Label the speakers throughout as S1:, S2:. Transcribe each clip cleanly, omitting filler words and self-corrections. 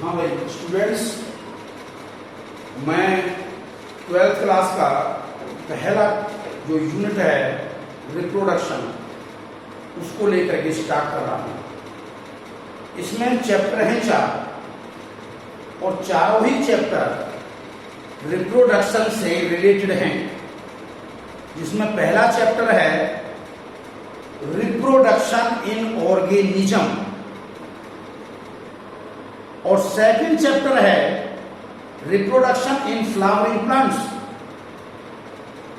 S1: हाँ भाई स्टूडेंट्स, मैं 12th क्लास का पहला जो यूनिट है रिप्रोडक्शन, उसको लेकर के स्टार्ट कर रहा हूं। इसमें चैप्टर हैं 4 और चारों ही चैप्टर रिप्रोडक्शन से रिलेटेड हैं। जिसमें पहला चैप्टर है रिप्रोडक्शन इन ऑर्गेनिज्म और सेकंड चैप्टर है रिप्रोडक्शन इन फ्लावरिंग प्लांट्स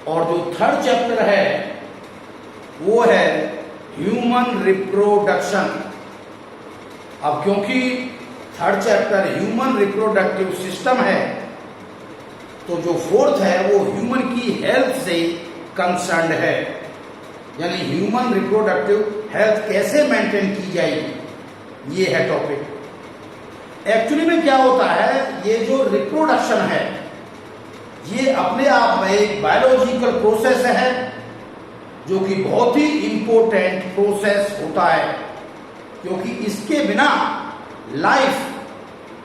S1: और जो थर्ड चैप्टर है वो है ह्यूमन रिप्रोडक्शन। अब क्योंकि third chapter human reproductive system है, तो जो फोर्थ है वो ह्यूमन की हेल्थ से कंसर्न्ड है, यानी ह्यूमन रिप्रोडक्टिव हेल्थ कैसे मेंटेन की जाएगी, ये है टॉपिक। एक्चुअली में क्या होता है, ये जो रिप्रोडक्शन है ये अपने आप में एक बायोलॉजिकल प्रोसेस है जो कि बहुत ही इंपॉर्टेंट प्रोसेस होता है, क्योंकि इसके बिना लाइफ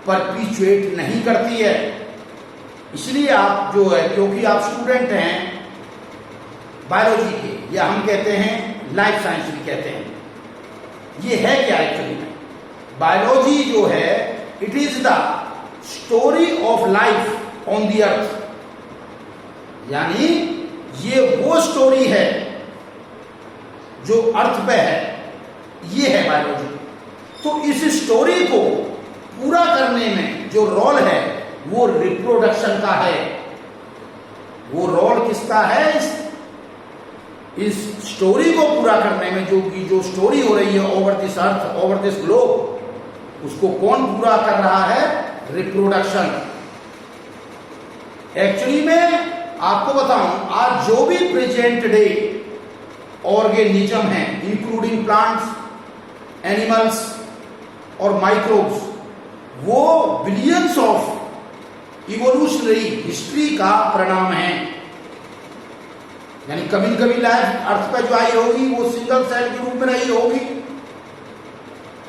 S1: परपीचुएट नहीं करती है। इसलिए आप जो है, क्योंकि आप स्टूडेंट हैं बायोलॉजी के, या हम कहते हैं लाइफ साइंस भी कहते हैं। ये है क्या एक्चुअली में? बायोलॉजी जो है it is the story of life on the earth, यानी ये वो स्टोरी है जो अर्थ पे है, ये है बायोलॉजी। तो इस स्टोरी को पूरा करने में जो रोल है वो रिप्रोडक्शन का है। वो रोल किसका है? इस स्टोरी को पूरा करने में जो स्टोरी हो रही है over this earth, over this globe, उसको कौन पूरा कर रहा है? रिप्रोडक्शन। एक्चुअली में आपको बताऊं, आज जो भी प्रेजेंट डे ऑर्गेनिज्म है, इंक्लूडिंग प्लांट्स, एनिमल्स और माइक्रोब्स, वो बिलियंस ऑफ इवोल्यूशनरी हिस्ट्री का परिणाम है। यानी कभी कभी लाइफ अर्थ पर जो आई होगी वो सिंगल सेल के रूप में रही होगी,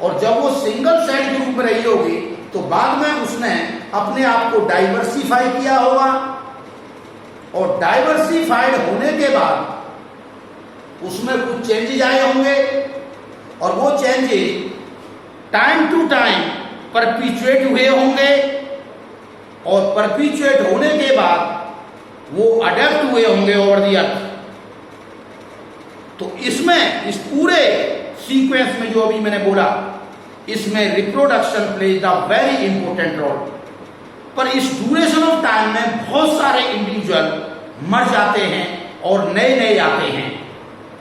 S1: और जब वो सिंगल सेल के रूप में रही होगी तो बाद में उसने अपने आप को डाइवर्सिफाई किया होगा, और डाइवर्सिफाइड होने के बाद उसमें कुछ चेंजेज आए होंगे, और वो चेंजेज टाइम टू टाइम परपीचुएट हुए होंगे, और परपीचुएट होने के बाद वो अडेप्ट हुए होंगे ओवर द अर्थ। तो इसमें इस पूरे सीक्वेंस में जो अभी मैंने बोला, इसमें reproduction plays the very important role. पर इस ड्यूरेशन ऑफ टाइम में बहुत सारे इंडिविजुअल मर जाते हैं और नए नए आते हैं।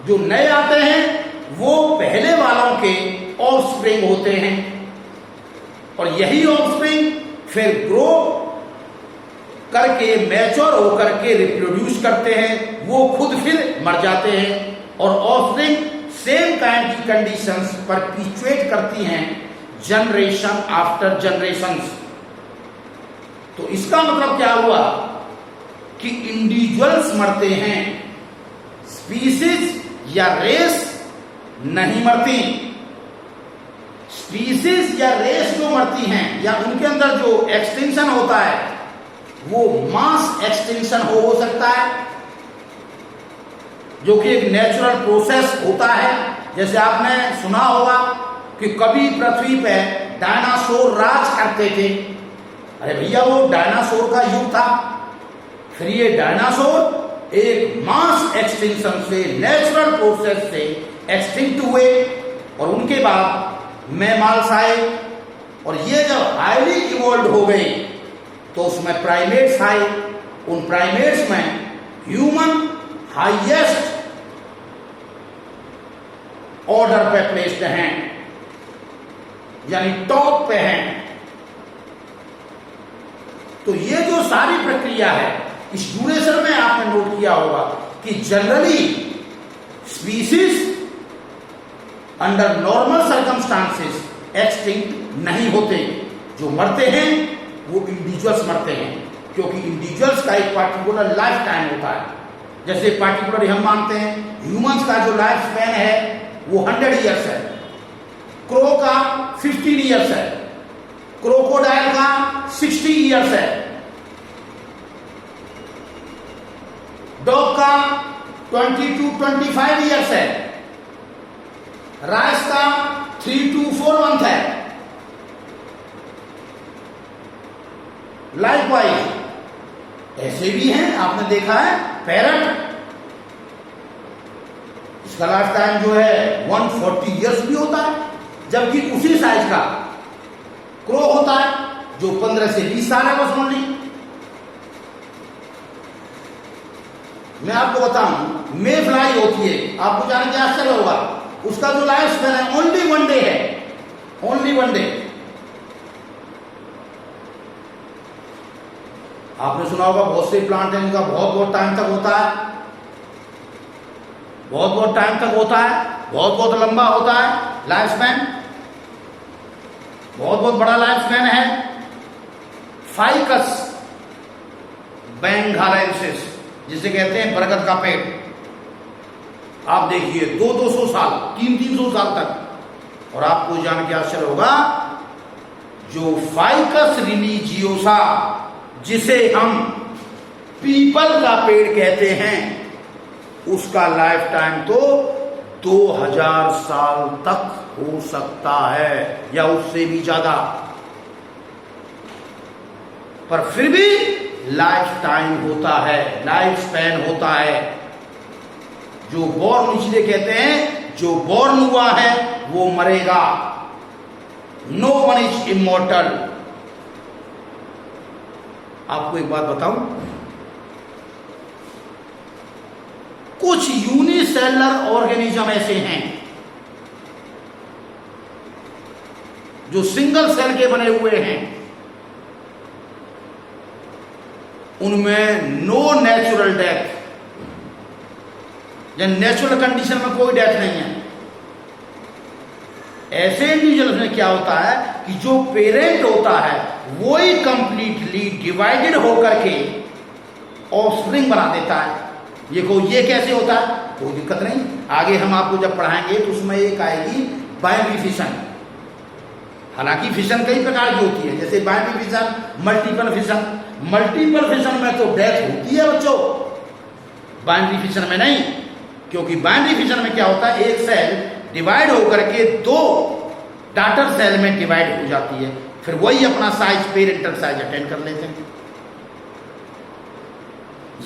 S1: जो नए आते हैं वो पहले वालों के ऑफस्प्रिंग होते हैं, और यही ऑफस्प्रिंग फिर ग्रो करके मैच्योर होकर के रिप्रोड्यूस करते हैं, वो खुद फिर मर जाते हैं, और ऑफस्प्रिंग सेम काइंड की कंडीशंस परपीचुएट करती हैं जनरेशन आफ्टर जनरेशंस। तो इसका मतलब क्या हुआ कि इंडिविजुअल्स मरते हैं, स्पीसीज या रेस नहीं मरती। स्पीसीज या रेस जो मरती हैं, या उनके अंदर जो एक्सटिंक्शन होता है वो मास एक्सटिंक्शन हो सकता है, जो कि एक नेचुरल प्रोसेस होता है। जैसे आपने सुना होगा कि कभी पृथ्वी पे डायनासोर राज करते थे। अरे भैया, वो डायनासोर का युग था। फिर ये डायनासोर एक मास एक्सटिंक्शन से, नेचुरल प्रोसेस से एक्सटिंक्ट हुए, और उनके बाद मैमल्स आए, और ये जब हाईली इवॉल्व हो गए तो उसमें प्राइमेट्स आए। उन प्राइमेट्स में ह्यूमन हाईएस्ट ऑर्डर पे प्लेस्ड हैं, यानी टॉप पे हैं। तो ये जो सारी प्रक्रिया है, इस ड्यूरेशन में आपने नोट किया होगा कि generally species under normal circumstances extinct नहीं होते। जो मरते हैं वो इंडिविजुअल्स मरते हैं, क्योंकि इंडिविजुअल्स का एक पार्टिकुलर लाइफ टाइम होता है। जैसे पार्टिकुलर हम मानते हैं ह्यूमंस का जो लाइफ स्पैन है वो 100 ईयर्स है, क्रो का 15 ईयर्स है, क्रोकोडाइल का 60 ईयर्स है, डॉग का 20 to 25 ईयर्स है, राइस का 3 to 4 मंथ है। लाइकवाइज ऐसे भी हैं, आपने देखा है पैरट, इसका लाइफ टाइम जो है 140 ईयर्स भी होता है, जबकि उसी साइज का क्रो होता है जो 15 से 20 साल है बस ओनली। मैं आपको बताऊं, मे फ्लाई होती है, आपको जान के आश्चर्य होगा, उसका जो लाइफ स्पैन है ओनली 1 डे है, ओनली 1 डे। आपने सुना होगा बहुत से प्लांट हैं इनका बहुत टाइम तक होता है, बहुत टाइम तक होता है, बहुत लंबा होता है लाइफ स्पैन, बहुत बड़ा लाइफ स्पैन है। फाइकस बेंगालेंसिस जिसे कहते हैं बरगद का पेड़, आप देखिए 200 साल 300 साल तक। और आपको जान के आश्चर्य होगा, जो फाइकस रिलीजियोसा जिसे हम पीपल का पेड़ कहते हैं, उसका लाइफ टाइम तो 2000 साल तक हो सकता है या उससे भी ज्यादा, पर फिर भी लाइफ टाइम होता है, लाइफ स्पैन होता है। जो बॉर्न इसलिए कहते हैं, जो बॉर्न हुआ है वो मरेगा, नो वन इज इमॉर्टल। आपको एक बात बताऊं, कुछ यूनिसेलुलर ऑर्गेनिज्म ऐसे हैं जो सिंगल सेल के बने हुए हैं, उनमें नो नेचुरल डेथ, या नेचुरल कंडीशन में कोई डेथ नहीं है। ऐसे इंडिविजुअल्स में क्या होता है कि जो पेरेंट होता है वो ही कंप्लीटली डिवाइडेड होकर के ऑफस्प्रिंग बना देता है। ये कैसे होता है, कोई दिक्कत नहीं, आगे हम आपको जब पढ़ाएंगे तो उसमें एक आएगी बाइनरी फिशन। हालांकि फिशन कई प्रकार की होती है, जैसे binary fission, multiple fission. Multiple fission में तो डेथ होती है बच्चों, बाइनरी फिशन में नहीं, क्योंकि बाइनरी फिशन में क्या होता है, एक सेल डिवाइड होकर के 2 डॉटर सेल में डिवाइड हो जाती है, फिर वही अपना साइज पेरेंटल साइज अटेंड कर लेते हैं।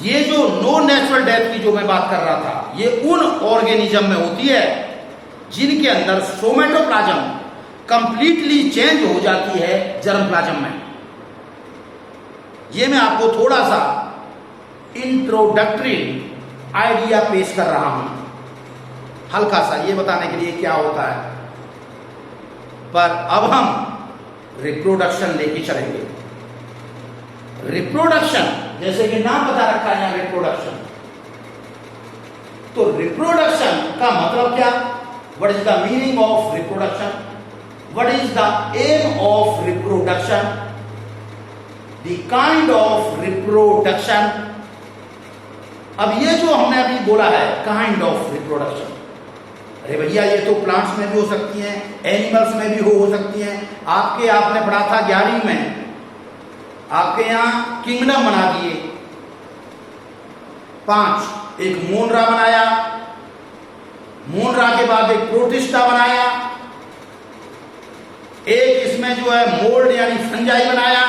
S1: ये जो नो नेचुरल डेथ की जो मैं बात कर रहा था, ये उन ऑर्गेनिज्म में होती है जिनके अंदर सोमेटोप्लाज्म कंप्लीटली चेंज हो जाती है जर्म प्लाज्म में। ये मैं आपको थोड़ा सा इंट्रोडक्टरी आइडिया पेश कर रहा हूं, हल्का सा ये बताने के लिए क्या होता है, पर अब हम रिप्रोडक्शन लेके चलेंगे। रिप्रोडक्शन, जैसे कि नाम बता रखा है यहां रिप्रोडक्शन, तो रिप्रोडक्शन का मतलब क्या, what is the meaning of reproduction, what is the aim of reproduction, the kind of reproduction. अब ये जो हमने अभी बोला है काइंड ऑफ रिप्रोडक्शन, अरे भैया ये तो प्लांट्स में भी हो सकती हैं, एनिमल्स में भी हो सकती हैं। आपने पढ़ा था 11वीं में, आपके यहां किंगडम बना दिए 5, एक मोनरा बनाया, मोनरा के बाद एक प्रोटिस्टा बनाया, एक इसमें जो है मोल्ड यानी फंजाई बनाया,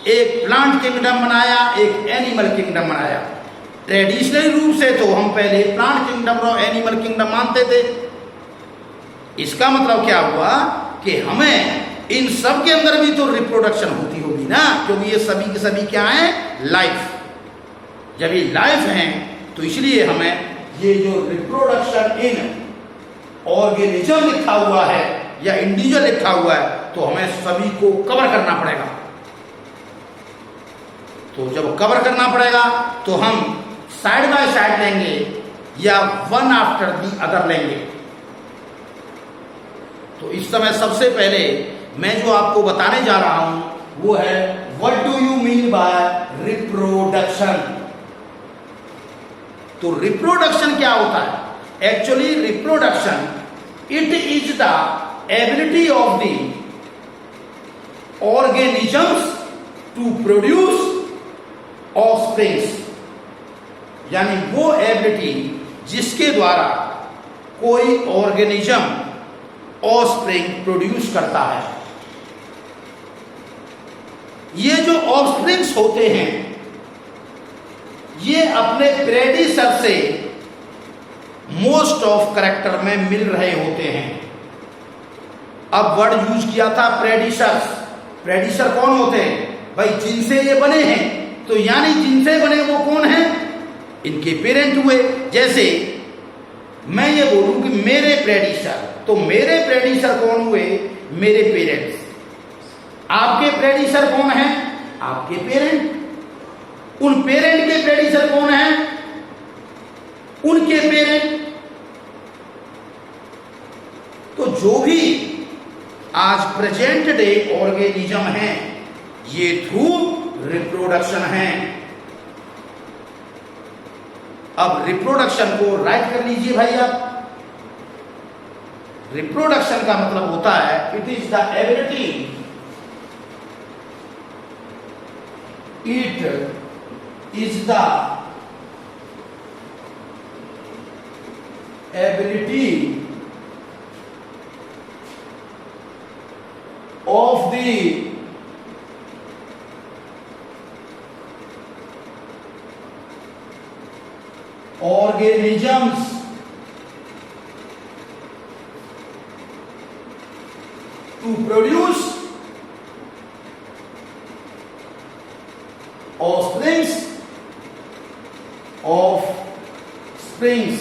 S1: एक प्लांट किंगडम बनाया, एक एनिमल किंगडम बनाया। ट्रेडिशनली रूप से तो हम पहले प्लांट किंगडम और एनिमल किंगडम मानते थे। इसका मतलब क्या हुआ कि हमें इन सब के अंदर भी तो रिप्रोडक्शन होती होगी ना, क्योंकि ये सभी के सभी क्या है, लाइफ। जब ये लाइफ हैं तो इसलिए हमें ये जो रिप्रोडक्शन इन ऑर्गेनिज्म लिखा हुआ है या इंडिविजुअल लिखा हुआ है, तो हमें सभी को कवर करना पड़ेगा। तो जब कवर करना पड़ेगा तो हम साइड बाय साइड लेंगे या वन आफ्टर दी अदर लेंगे। तो इस समय सबसे पहले मैं जो आपको बताने जा रहा हूं वो है what do you mean by reproduction. तो रिप्रोडक्शन क्या होता है, actually reproduction it is the ability of the organisms to produce offsprings, यानी वो एबिलिटी जिसके द्वारा कोई ऑर्गेनिज्म ऑफस्प्रिंग प्रोड्यूस करता है। ये जो ऑफस्प्रिंग्स होते हैं ये अपने प्रेडिसर से मोस्ट ऑफ कैरेक्टर में मिल रहे होते हैं। अब वर्ड यूज किया था प्रेडिसर्स। प्रेडिसर कौन होते हैं भाई? जिनसे ये बने हैं, तो यानी जिनसे बने वो कौन है? इनके पेरेंट हुए। जैसे मैं ये बोलूं कि मेरे प्रेडिसर, तो मेरे प्रेडिसर कौन हुए? मेरे पेरेंट्स। आपके प्रेडिसर कौन है? आपके पेरेंट। उन पेरेंट के प्रेडिसर कौन है? उनके पेरेंट। तो जो भी आज प्रेजेंट डे ऑर्गेनिज्म है ये थ्रू रिप्रोडक्शन है। अब रिप्रोडक्शन को राइट कर लीजिए भाई आप। रिप्रोडक्शन का मतलब होता है it is the ability, it is the ability of the organisms to produce offsprings।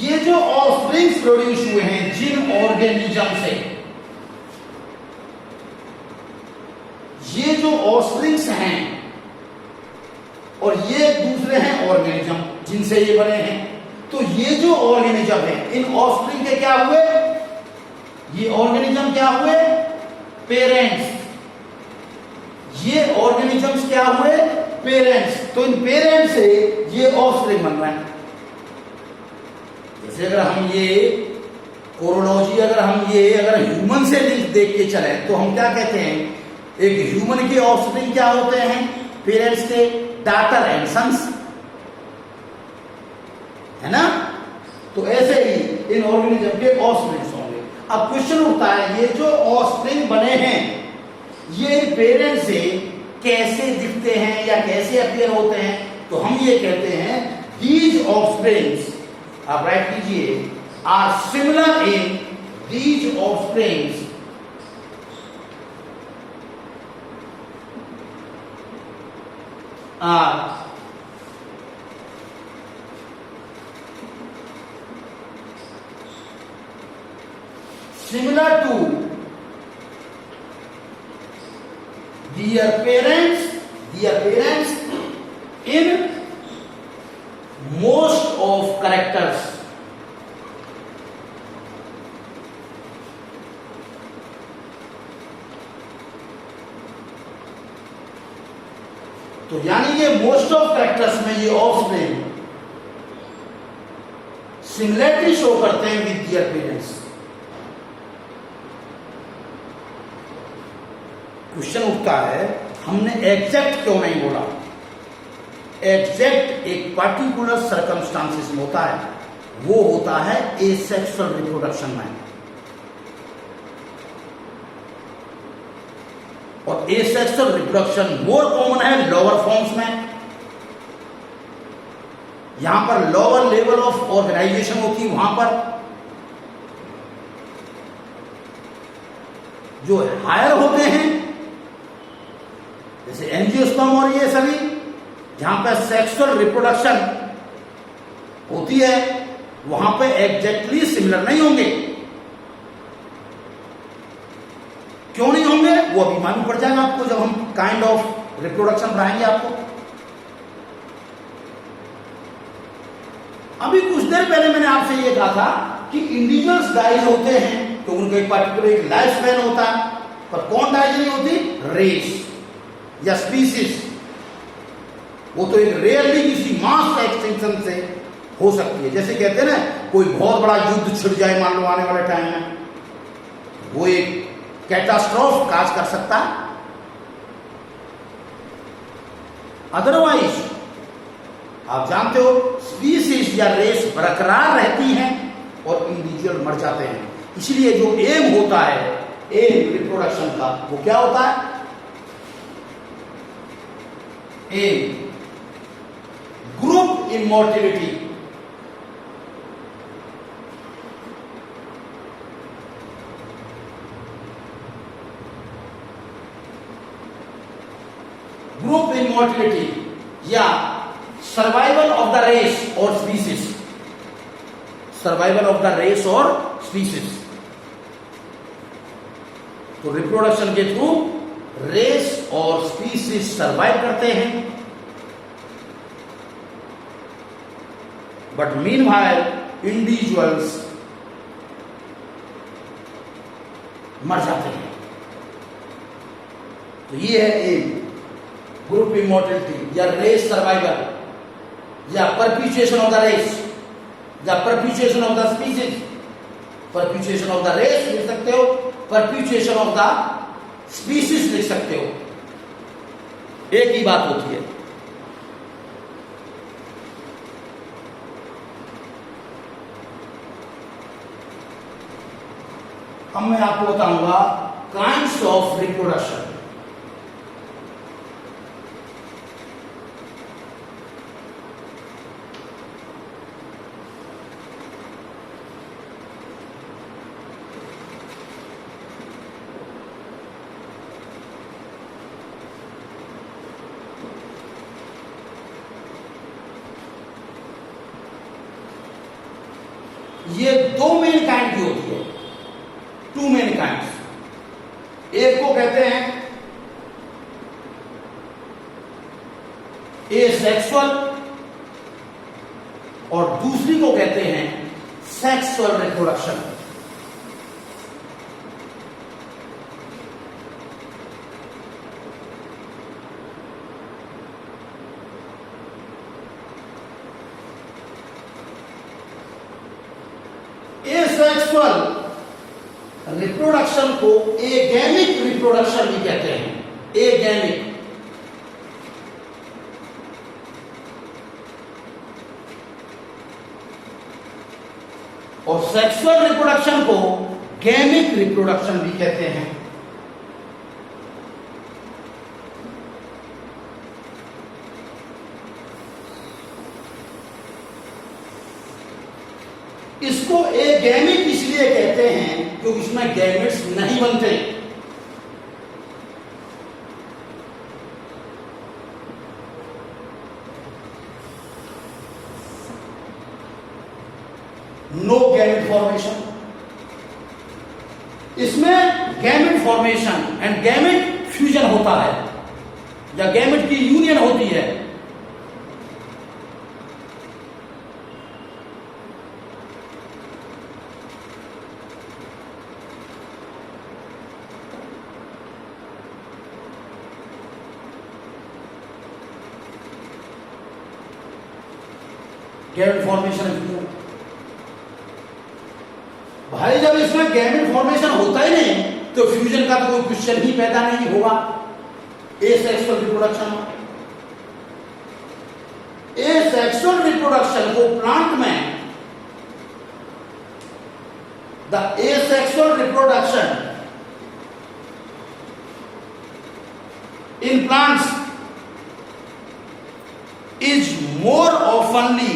S1: ये जो ऑफस्प्रिंग्स प्रोड्यूस हुए हैं जिन ऑर्गेनिज्म से, ये जो ऑफस्प्रिंग्स हैं और ये दूसरे हैं ऑर्गेनिज्म जिनसे ये बने हैं, तो ये जो ऑर्गेनिज्म है इन ऑफस्प्रिंग के क्या हुए? ये ऑर्गेनिज्म क्या हुए? पेरेंट्स। ये ऑर्गेनिजम्स क्या हुए? पेरेंट्स। तो इन पेरेंट्स से ये ऑफस्प्रिंग बन रहे हैं। जैसे अगर हम ये कोरोलॉजी अगर ह्यूमन से लिंक देख के चले तो हम क्या कहते हैं? एक ह्यूमन के ऑफस्प्रिंग क्या होते हैं? पेरेंट्स के डॉटर एंड सन्स, है ना? तो ऐसे ही इन ऑर्गेनिज्म के ऑफस्प्रिंग्स होंगे। अब क्वेश्चन उठता है ये जो ऑफस्प्रिंग बने हैं ये पेरेंट्स से कैसे दिखते हैं या कैसे अपीयर होते हैं? तो हम ये कहते हैं दीज ऑफस्प्रिंग्स, आप राइट कीजिए, are similar in these offsprings are similar to their parents in most of characters। तो यानी ये मोस्ट ऑफ कैरेक्टर्स में ये ऑफस्प्रिंग सिमिलरिटी शो करते हैं विद देयर पेरेंट्स। क्वेश्चन उठता है हमने एग्जैक्ट क्यों नहीं बोला? एग्जैक्ट एक पार्टिकुलर सर्कमस्टांसिस में होता है, वो होता है एसेक्सुअल रिप्रोडक्शन में। और एसेक्सुअल रिप्रोडक्शन मोर कॉमन है लोअर फॉर्म्स में। यहां पर लोअर लेवल ऑफ ऑर्गेनाइजेशन होती है, वहां पर जो हायर होते हैं जैसे एंजियोस्पर्म और ये सभी, जहां पर सेक्सुअल रिप्रोडक्शन होती है वहां पे एग्जैक्टली सिमिलर नहीं होंगे। क्यों नहीं होंगे वो अभी मालूम पड़ जाएगा आपको जब हम काइंड ऑफ रिप्रोडक्शन पढ़ाएंगे आपको। अभी कुछ देर पहले मैंने आपसे ये कहा था कि इंडिविजुअल्स डाइज होते हैं तो उनका एक पर्टिकुलर एक लाइफ स्पैन होता है, पर कौन डाइज नहीं होती? रेस या स्पीसीज। वो तो एक रेयरली किसी मास एक्सटिंक्शन से हो सकती है। जैसे कहते हैं ना, कोई बहुत बड़ा युद्ध छिड़ जाए मान लो आने वाले टाइम में, वो एक कैटास्ट्रोफ काज कर सकता है। अदरवाइज आप जानते हो स्पीसीज या रेस बरकरार रहती हैं और इंडिविजुअल मर जाते हैं। इसलिए जो एम होता है, एम रिप्रोडक्शन का, वो क्या होता है? Aim group immortality. Group immortality या सर्वाइवल ऑफ द रेस और species, survival of the race और स्पीसीज। तो रिप्रोडक्शन के थ्रू रेस और स्पीसीज सर्वाइव करते हैं, बट मीनवाइल इंडिविजुअल्स मर जाते हैं। तो ये है एम, ग्रुप इमॉर्टिलिटी या रेस सर्वाइवल या परपीचुएशन ऑफ द रेस या perpetuation of the species. Perpetuation of the race लिख सकते हो, परपीचुएशन ऑफ द स्पीसीज लिख सकते हो, एक ही बात होती है। अब मैं आपको बताऊंगा काइंड्स ऑफ रिप्रोडक्शन। ये दो मेन काइंड की होती है, टू मेन काइंड्स। एक को कहते हैं एसेक्सुअल और दूसरी को कहते हैं सेक्सुअल रिप्रोडक्शन। एसेक्सुअल रिप्रोडक्शन को एगैमिक रिप्रोडक्शन भी कहते हैं, एगैमिक। और सेक्सुअल रिप्रोडक्शन को गैमिक रिप्रोडक्शन भी कहते हैं। इसको एगैमिक इसलिए कहते हैं क्योंकि इसमें गैमेट्स नहीं बनते। No gamete formation. इसमें gamete formation and gamete fusion होता है या गैमेट की यूनियन होती है। Gamete formation fusion. भाई जब इसमें गैमेट फॉर्मेशन होता ही नहीं तो फ्यूजन का तो कोई क्वेश्चन ही पैदा नहीं होगा एसेक्सुअल रिप्रोडक्शन में। एसेक्सुअल रिप्रोडक्शन को प्लांट में the asexual reproduction in plants is more oftenly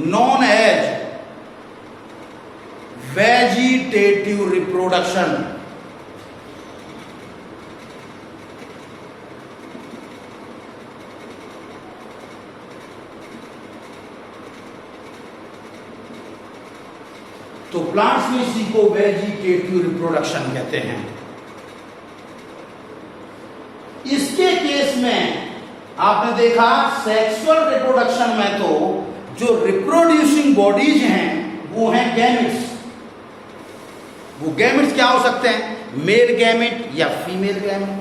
S1: known as vegetative reproduction। तो प्लांट्स में इसी को वेजिटेटिव रिप्रोडक्शन कहते हैं। इसके केस में आपने देखा सेक्सुअल रिप्रोडक्शन में तो जो रिप्रोड्यूसिंग बॉडीज हैं वो हैं गैमेट्स। वो गैमेट्स क्या हो सकते हैं? मेल गैमेट या फीमेल गैमेट।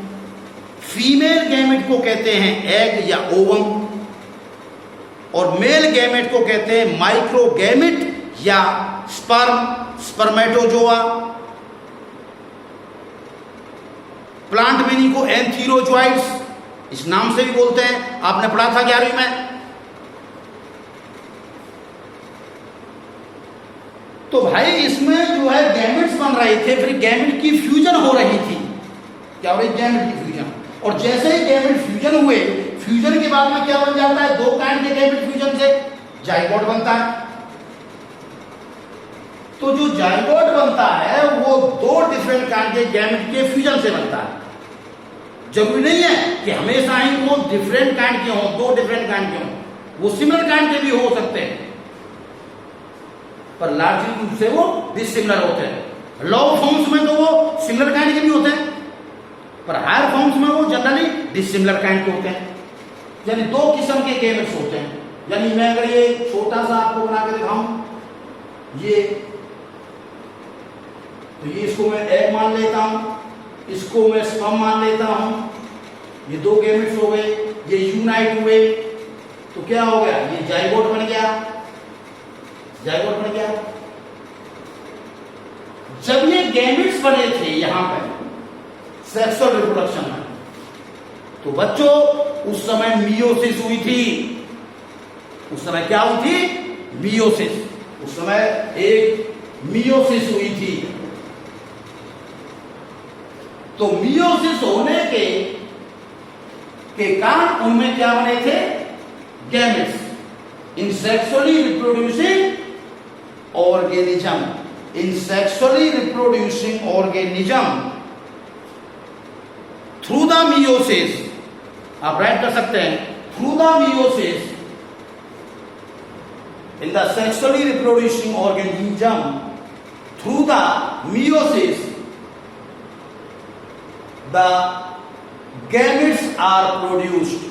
S1: फीमेल गैमेट को कहते हैं एग या ओवम और मेल गैमेट को कहते हैं माइक्रोगैमेट या स्पर्म, स्पर्मेटोजोआ। प्लांट मीनिंग को एंथीरोजोइड्स इस नाम से भी बोलते हैं, आपने पढ़ा था 11वीं में। तो भाई इसमें जो है गैमेट्स बन रहे थे, फिर गैमेट की फ्यूजन हो रही थी। क्या हो रही? गैमेट की फ्यूजन। और जैसे ही गैमेट फ्यूजन हुए, फ्यूजन के बाद में क्या बन जाता है? दो काइंड के गैमेट फ्यूजन से जाइगोट बनता है। तो जो जाइगोट बनता है वो दो डिफरेंट काइंड के गैमेट के फ्यूजन से बनता है। जरूरी नहीं है कि हमेशा ही वो डिफरेंट काइंड के हों, दो डिफरेंट काइंड के हों, वो सिमिलर काइंड के भी हो सकते हैं, पर लार्जली रूप से वो डिसिमिलर होते हैं। लो फॉर्म्स में तो वो सिमिलर काइंड के भी होते हैं, पर हायर फॉर्म्स में वो जनरली डिसिमिलर काइंड के होते हैं। यानी दो किस्म के गैमेट्स होते हैं। यानी मैं अगर ये छोटा सा आपको बना के दिखाऊं, ये तो ये इसको मैं एग मान लेता हूं, इसको मैं स्पर्म मान लेता हूं। ये दो गैमेट्स हो गए, ये यूनाइट हुए तो क्या हो गया? ये जाइगोट बन गया। जाइगोट बन गया। जब ये गैमेट्स बने थे यहां पर सेक्सुअल रिप्रोडक्शन में, तो बच्चों उस समय मियोसिस हुई थी। उस समय क्या हुई थी? मियोसिस। उस समय एक मियोसिस हुई थी। तो मियोसिस होने के कारण उनमें क्या बने थे? Gametes in sexually reproducing organism. In sexually reproducing organism through the meiosis, आप राइट कर सकते हैं, through the meiosis in the sexually reproducing organism, through the meiosis the gametes are produced.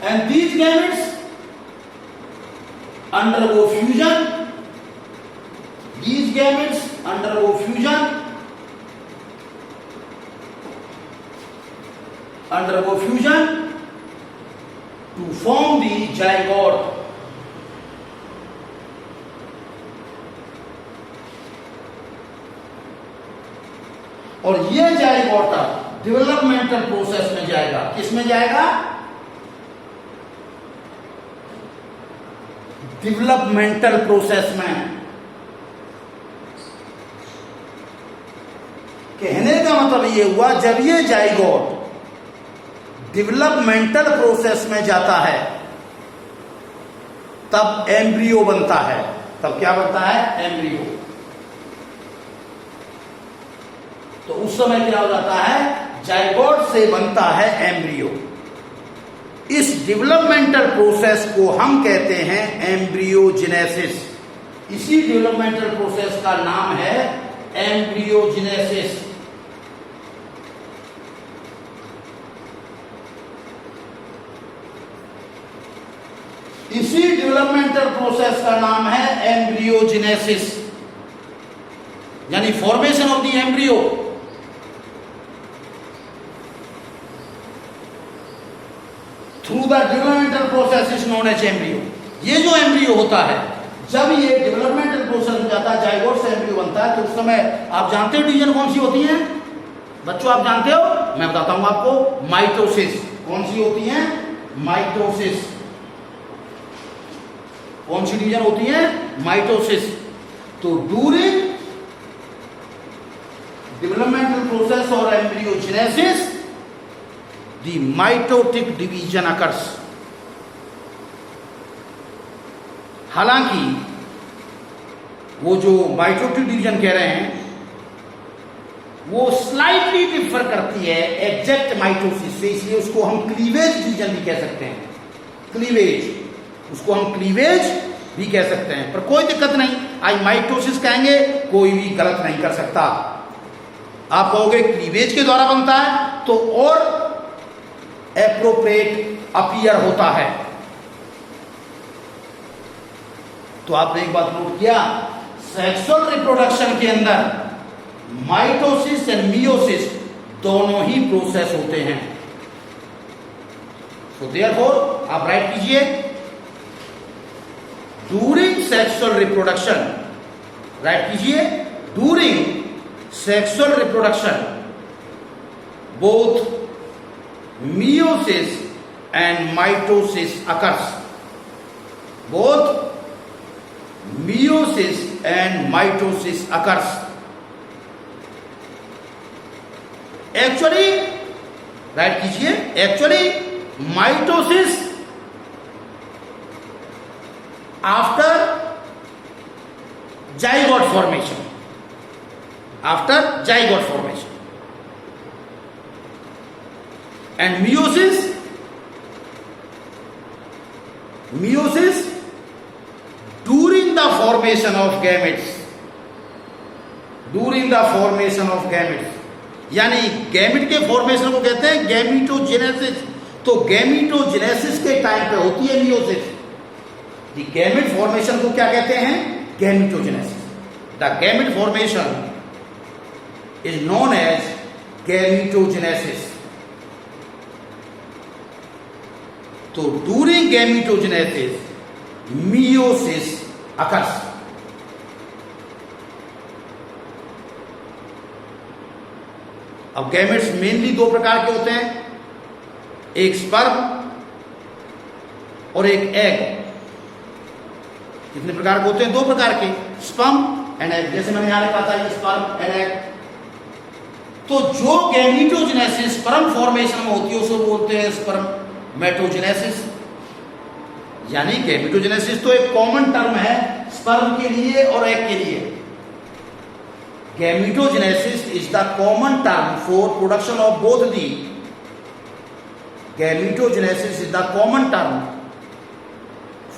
S1: And these gametes undergo fusion. These gametes undergo fusion. Undergo fusion to form the zygote. और ये zygote developmental process में जाएगा। किस में जाएगा? Developmental process में। कहने का मतलब ये हुआ, जब ये जाइगोट डेवलपमेंटल प्रोसेस में जाता है तब एम्ब्रियो बनता है। तब क्या बनता है? एम्ब्रियो। तो उस समय क्या हो जाता है? जाइगोट से बनता है एम्ब्रियो। इस डेवलपमेंटल प्रोसेस को हम कहते हैं एम्ब्रियोजेनेसिस। इसी डेवलपमेंटल प्रोसेस का नाम है एम्ब्रियोजेनेसिस। इसी डेवलपमेंटल प्रोसेस का नाम है एम्ब्रियोजेनेसिस, यानी formation of the embryo. Through the developmental process is known as embryo. ये जो एम्ब्रियो होता है, जब ये डेवलपमेंटल प्रोसेस में जाता है, जाइगोट से एम्ब्रियो बनता है, तो उस समय आप जानते हो डिवीजन कौन सी होती है? बच्चों आप जानते हो? मैं बताता हूं आपको। माइटोसिस। कौन सी होती है? माइटोसिस। कौन सी डिवीजन होती है? माइटोसिस। तो ड्यूरिंग डेवलपमेंटल प्रोसेस और embryogenesis the mitotic division occurs. हालांकि वो जो माइटोटिक डिवीजन कह रहे हैं वो स्लाइटली डिफर करती है एग्जैक्ट माइटोसिस से, इसलिए उसको हम क्लीवेज डिवीजन भी कह सकते हैं। क्लीवेज, उसको हम क्लीवेज भी कह सकते हैं, पर कोई दिक्कत नहीं। आज माइटोसिस कहेंगे, कोई भी गलत नहीं कर सकता। आप कहोगे क्लीवेज के द्वारा बनता है तो और एप्रोप्रिएट अपीयर होता है। तो आपने एक बात नोट किया, सेक्सुअल रिप्रोडक्शन के अंदर माइटोसिस एंड मियोसिस दोनों ही प्रोसेस होते हैं। सो देयरफॉर आप राइट कीजिए, ड्यूरिंग सेक्सुअल रिप्रोडक्शन, राइट कीजिए, during sexual reproduction both meiosis and mitosis occurs. Both meiosis and mitosis occurs. Actually, write कीजिए, actually mitosis after zygote formation. After zygote formation. And meiosis during the formation of gametes, during the formation of gametes, यानी gamete के formation को कहते हैं gametogenesis. तो gametogenesis के time पे होती है मियोसिस। द गैमेट फॉर्मेशन को क्या कहते हैं? Gametogenesis. The gamete formation is known as gametogenesis. तो ड्यूरिंग गैमेटोजेनेसिस मियोसिस अकर्स। अब गैमेट्स मेनली दो प्रकार के होते हैं, एक स्पर्म और एक एग। कितने प्रकार के होते हैं? दो प्रकार के, स्पर्म एंड एग। जैसे मैंने यहां लिखा था ये स्पर्म एंड एग। तो जो गैमेटोजेनेसिस स्पर्म फॉर्मेशन में होती है उसको बोलते हैं स्पर्म मेटोजेनेसिस। यानी गैमेटोजेनेसिस तो एक कॉमन टर्म है स्पर्म के लिए और एग के लिए। Gametogenesis is the common term for production of both the. Gametogenesis is the common term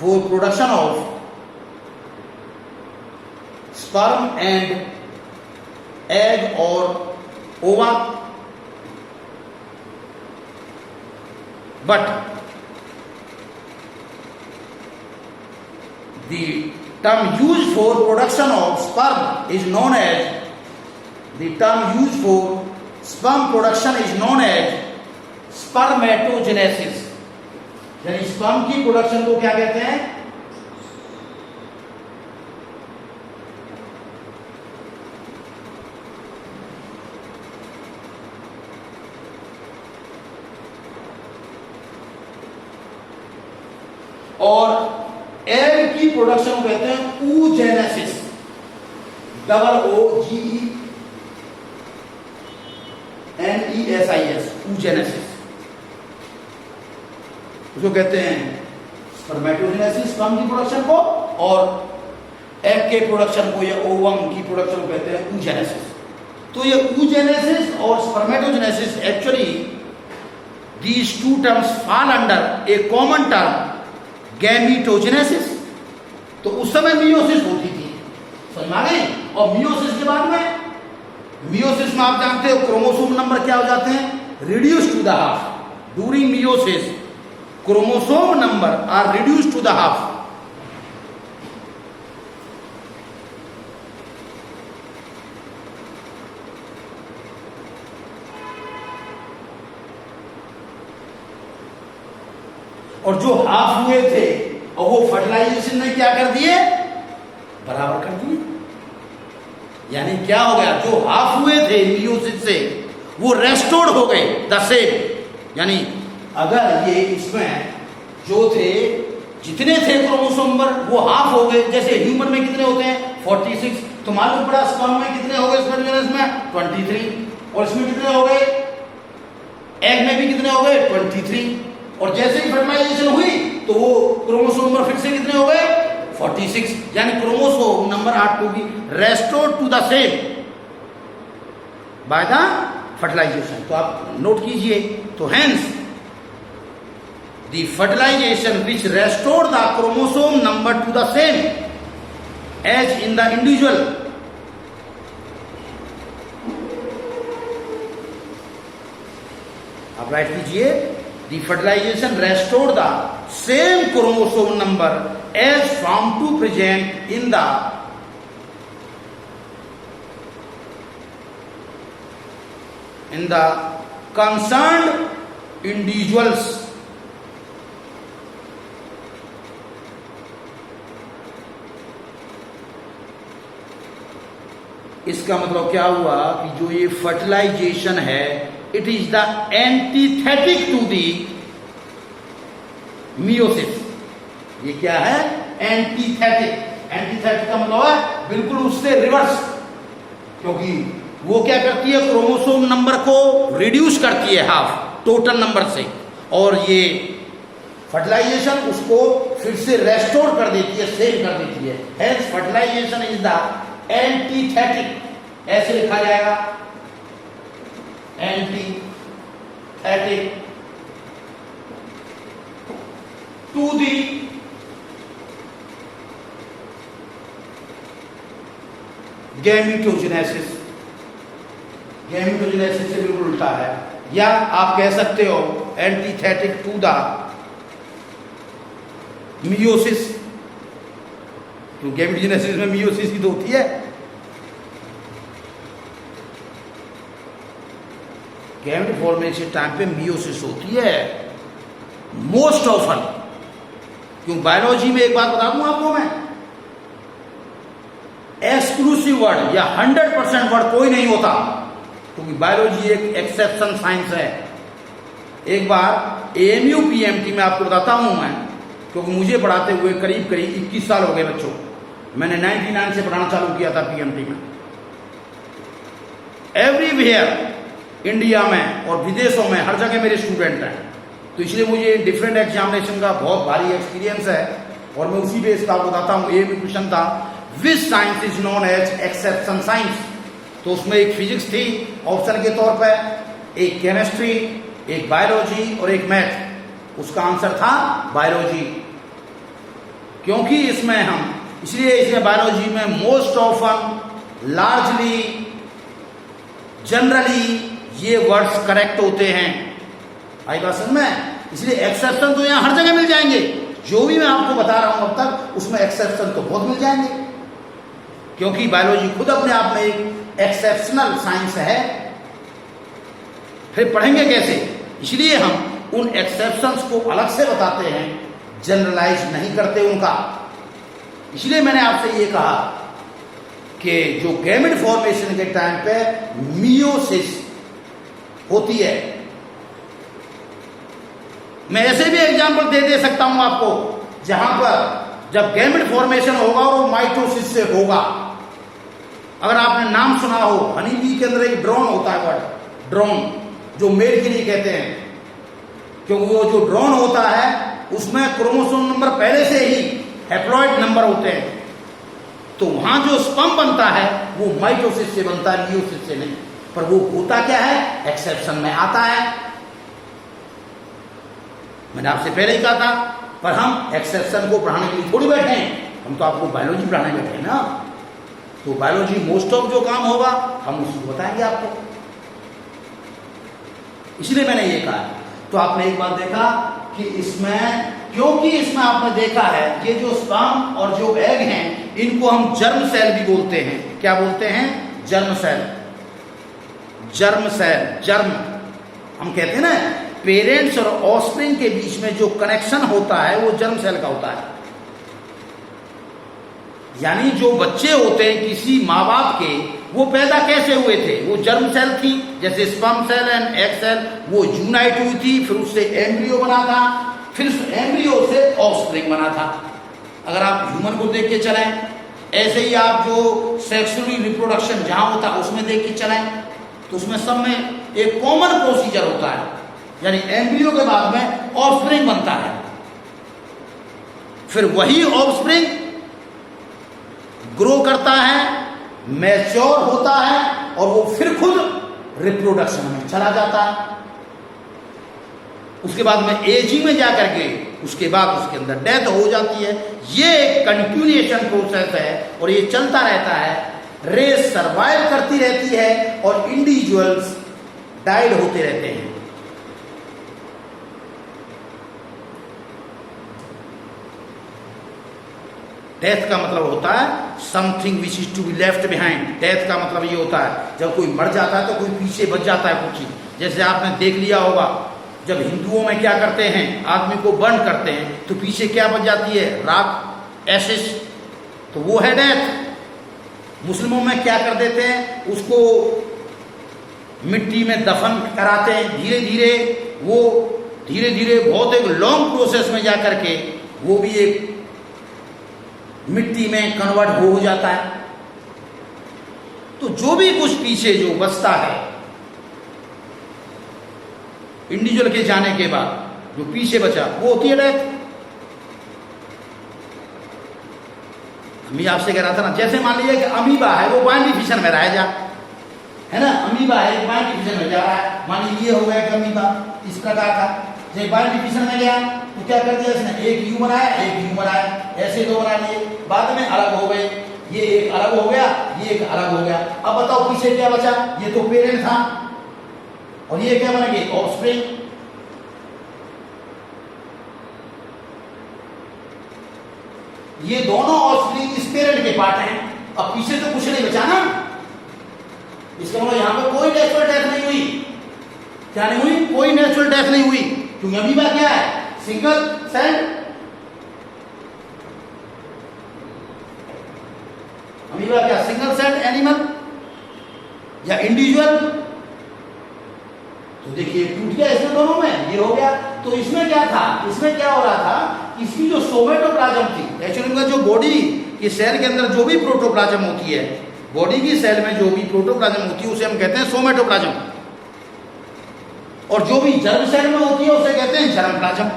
S1: for production of sperm and egg और ओवा। But the term used for production of sperm is known as, the term used for sperm production is known as spermatogenesis। यानी sperm की production को क्या कहते हैं? और egg की प्रोडक्शन को कहते हैं oogenesis। OOGENESIS, oogenesis। उसको कहते हैं स्पर्मेटोजेनेसिस स्पर्म की प्रोडक्शन को, और एग के प्रोडक्शन को या ओवम की प्रोडक्शन को कहते हैं oogenesis। तो ये oogenesis और spermatogenesis actually these two terms fall under a common term gametogenesis. तो उस समय मियोसिस होती थी, समझ में आ गई? और मियोसिस के बाद में, मियोसिस में आप जानते हो क्रोमोसोम नंबर क्या हो जाते हैं? Reduce to the half. During meiosis chromosome number are reduce to the half. और जो हाफ हुए थे और वो फर्टिलाइजेशन ने क्या कर दिए? बराबर कर दिए। यानी क्या हो गया? जो हाफ हुए थे मियोसिस से वो रेस्टोर्ड हो गए द सेम। यानी अगर ये इसमें जो थे, जितने थे क्रोमोसोम नंबर वो हाफ हो गए। जैसे ह्यूमन में कितने होते हैं? 46। तो मालूम पड़ा स्पर्म में कितने हो गए? स्पर्म में 23। और इसमें कितने हो गए? एग में भी कितने हो गए? 23। और जैसे ही फर्टिलाइजेशन हुई तो वो क्रोमोसोम नंबर फिर से कितने हो गए? 46। यानी chromosome number are to be restored to the same by the fertilization. तो आप नोट कीजिए। तो hence the fertilization which restored the chromosome number to the same as in the individual. आप राइट कीजिए, the fertilization restored the same chromosome number as found to present in the in the concerned individuals. इसका मतलब क्या हुआ कि जो ये fertilisation है, it is the antithetic to the meiosis. ये क्या है? एंटीथेटिक। एंटीथेटिक का मतलब है बिल्कुल उससे रिवर्स, क्योंकि वो क्या करती है? क्रोमोसोम नंबर को रिड्यूस करती है हाफ टोटल नंबर से, और ये फर्टिलाइजेशन उसको फिर से रेस्टोर कर देती है, सेव कर देती है। हेंस फर्टिलाइजेशन इज द एंटीथेटिक, ऐसे लिखा जाएगा, एंटीथेटिक टू दी गैमेटोजेनेसिस। गैमेटोजेनेसिस से बिल्कुल उल्टा है, या आप कह सकते हो एंटीथेटिक टू द मियोसिस। तो गैमेटोजेनेसिस में मियोसिस ही तो होती है। गैमेट फॉर्मेशन टाइम पे मियोसिस होती है मोस्ट ऑफन। क्यों? बायोलॉजी में एक बात बता दूं आपको मैं, एक्सक्लूसिव वर्ड या 100% वर्ड कोई नहीं होता, क्योंकि बायोलॉजी एक एक्सेप्शन साइंस है। एक बार एएमयू पीएमटी में आपको बताता हूं मैं, क्योंकि मुझे पढ़ाते हुए करीब 21 साल हो गए बच्चों। मैंने 99 से पढ़ाना चालू किया था पीएमटी में। एवरीवेयर इंडिया में और विदेशों में हर जगह मेरे स्टूडेंट हैं, तो इसलिए मुझे डिफरेंट एग्जामिनेशन का बहुत भारी एक्सपीरियंस है, और मैं उसी बेस का बताता हूँ। ये भी क्वेश्चन था, which science is known as exception science. तो उसमें एक फिजिक्स थी ऑप्शन के तौर पर, एक केमिस्ट्री, एक बायोलॉजी और एक मैथ। उसका आंसर था बायोलॉजी, क्योंकि इसमें हम इसलिए इसे बायोलॉजी में मोस्ट ऑफन, लार्जली, जनरली ये वर्ड्स करेक्ट होते हैं। आई बात समझ में? इसलिए एक्सेप्शन तो यहां हर जगह मिल जाएंगे। जो भी मैं आपको बता रहा हूं अब तक, उसमें एक्सेप्शन तो बहुत मिल जाएंगे, क्योंकि बायोलॉजी खुद अपने आप में एक एक्सेप्शनल साइंस है। फिर पढ़ेंगे कैसे? इसलिए हम उन एक्सेप्शंस को अलग से बताते हैं, जनरलाइज नहीं करते उनका। इसलिए मैंने आपसे ये कहा कि जो गैमेट फॉर्मेशन के टाइम पे मियोसिस होती है, मैं ऐसे भी एग्जाम्पल दे सकता हूं आपको, जहां पर जब गैमेट फॉर्मेशन होगा और वो माइटोसिस से होगा। अगर आपने नाम सुना हो, हनी बी के अंदर एक ड्रोन होता है, वर्ड ड्रोन, जो मेल के लिए कहते हैं, क्योंकि वो जो ड्रोन होता है उसमें क्रोमोसोम नंबर पहले से ही हैप्लॉइड नंबर होते हैं। तो वहां जो स्पर्म बनता है वो माइटोसिस से बनता है, मियोसिस से नहीं। पर वो होता क्या है? एक्सेप्शन में आता है। मैंने आपसे पहले ही कहा था, पर हम एक्सेप्शन को पढ़ाने के लिए थोड़ी बैठे हैं, हम तो आपको बायोलॉजी पढ़ाने बैठे हैं ना। तो बायोलॉजी मोस्ट ऑफ जो काम होगा हम उसको बताएंगे आपको, इसलिए मैंने ये कहा। तो आपने एक बात देखा कि इसमें, क्योंकि इसमें आपने देखा है ये जो स्पर्म और जो एग हैं, इनको हम जर्म सेल भी बोलते हैं। क्या बोलते हैं? Germ cell. Germ cell, germ हम कहते हैं ना, पेरेंट्स और ऑफस्प्रिंग के बीच में जो कनेक्शन होता है वो जर्म सेल का होता है। यानी जो बच्चे होते हैं किसी माँ बाप के, वो पैदा कैसे हुए थे? वो जर्म सेल थी, जैसे sperm cell and egg cell, वो यूनाइट हुई थी, फिर उससे एम्ब्रियो बना था, फिर उस एम्ब्रियो से ऑफस्प्रिंग बना था। अगर आप ह्यूमन को देख के चलें, ऐसे ही आप जो सेक्सुअली रिप्रोडक्शन जहां होता है उसमें देख के चलें, तो उसमें सब में एक कॉमन प्रोसीजर होता है, यानी एम्ब्रियो के बाद में ऑफस्प्रिंग बनता है, फिर वही ऑफस्प्रिंग ग्रो करता है, मैच्योर होता है, और वो फिर खुद रिप्रोडक्शन में चला जाता है। उसके बाद में एजिंग में जाकर के उसके बाद उसके अंदर डेथ हो जाती है। ये एक कंटिन्यूएशन प्रोसेस है और ये चलता रहता है। रेस सर्वाइव करती रहती है और इंडिविजुअल्स डाइड होते रहते हैं। डेथ का मतलब होता है something which is to be left behind. Death का मतलब ये होता है जब कोई मर जाता है तो कोई पीछे बच जाता है कुछ चीज। जैसे आपने देख लिया होगा जब हिंदुओं में क्या करते हैं, आदमी को बर्न करते हैं तो पीछे क्या बच जाती है, राख, एशिश, तो वो है डेथ। मुस्लिमों में क्या कर देते हैं, उसको मिट्टी में दफन कराते हैं। धीरे धीरे वो धीरे धीरे बहुत एक लॉन्ग प्रोसेस में जा करके वो भी एक मिट्टी में कन्वर्ट हो जाता है। तो जो भी कुछ पीछे जो बचता है इंडिविजुअल के जाने के बाद, जो पीछे बचा वो होती है डेथ। मैं आपसे कह रहा था ना, जैसे मान लीजिए कि अमीबा है वो बाइनरी फिशन में रह जा, है ना, अमीबा है बाइनरी फिशन में जा रहा है। मान लीजिए ये हो गया कि अमीबा इस प्रकार था, जब बाइनरी फिशन में गया तो क्या कर दिया इसने, एक यू बनाया एक यू बनाया, ऐसे दो बना लिए, बाद में अलग हो गए, ये एक अलग हो गया ये एक अलग हो गया। अब बताओ पीछे क्या बचा, ये तो पेरेंट था और ये क्या बन गए, ऑफस्प्रिंग। ये दोनों ऑफस्प्रिंग इस पेरेंट के पार्ट हैं। अब पीछे तो कुछ नहीं बचा ना, इसका मतलब यहां पर कोई नेचुरल डेथ नहीं हुई। क्या नहीं हुई, कोई नेचुरल डेथ नहीं हुई, क्योंकि अमीबा क्या है, सिंगल सेल। अमीबा क्या, सिंगल सेल एनिमल या इंडिविजुअल। तो देखिए टूट गया इसमें दोनों में, ये हो गया। तो इसमें क्या था, इसमें क्या हो रहा था, इसकी जो सोमेटोप्लाज्म थी, एक्चुअली में जो बॉडी की सेल के अंदर जो भी प्रोटोप्लाज्म होती है, बॉडी की सेल में जो भी प्रोटोप्लाज्म होती है उसे हम कहते हैं सोमेटोप्लाज्म, और जो भी जर्म सेल में होती है उसे कहते हैं जर्मप्लाज्म।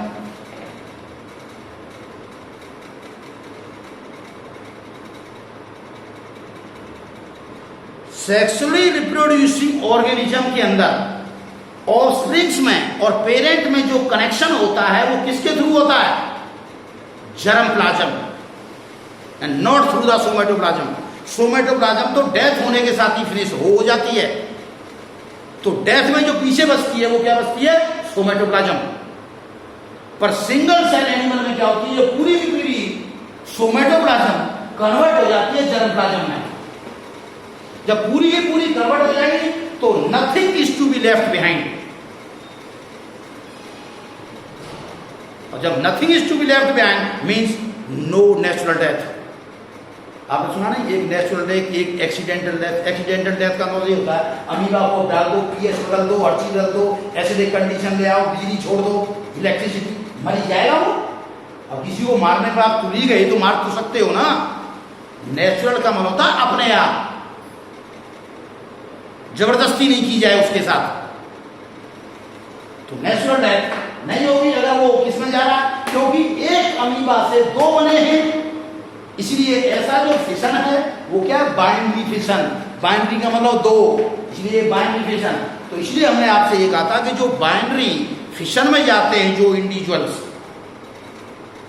S1: सेक्सुअली रिप्रोड्यूसिंग ऑर्गेनिज्म के अंदर ऑफस्प्रिंग्स में और पेरेंट में जो कनेक्शन होता है वो किसके थ्रू होता है, germplasm, and not through the somatoplasm. Somatoplasm तो डेथ होने के साथ ही फिनिश हो जाती है। तो डेथ में जो पीछे बचती है वो क्या बचती है, सोमेटोप्लाज्म। पर सिंगल सेल एनिमल में क्या होती है, पूरी की पूरी सोमेटोप्लाज्म कन्वर्ट हो जाती है जर्मप्लाज्म में। जब पूरी की पूरी कन्वर्ट हो जाएगी तो nothing is to be left behind. और जब nothing is to be left behind means no natural death. आपने सुना नहीं, एक नेचुरल डेथ एक एक्सीडेंटल डेथ। एक्सीडेंटल डेथ का मतलब ये होता है अमीबा को डाल दो, पीएच बदल दो, हर चीज बदल दो, एसिडिक कंडीशन ले आओ, बिजली छोड़ दो, इलेक्ट्रिसिटी, मर जाएगा वो। अब किसी को मारने पर आप तुली गई तो मार तो सकते हो ना। नेचुरल का मतलब होता है अपने आप, जबरदस्ती नहीं की जाए उसके साथ। तो नेचुरल डेथ नहीं होगी अगर वो किसमें जा रहा है, क्योंकि एक अमीबा से दो बने हैं, इसलिए ऐसा जो फिशन है वो क्या, बाइनरी फिशन। बाइनरी का मतलब दो, इसलिए बाइनरी फिशन। तो इसलिए हमने आपसे ये कहा था कि जो बाइनरी फिशन में जाते हैं जो इंडिविजुअल्स,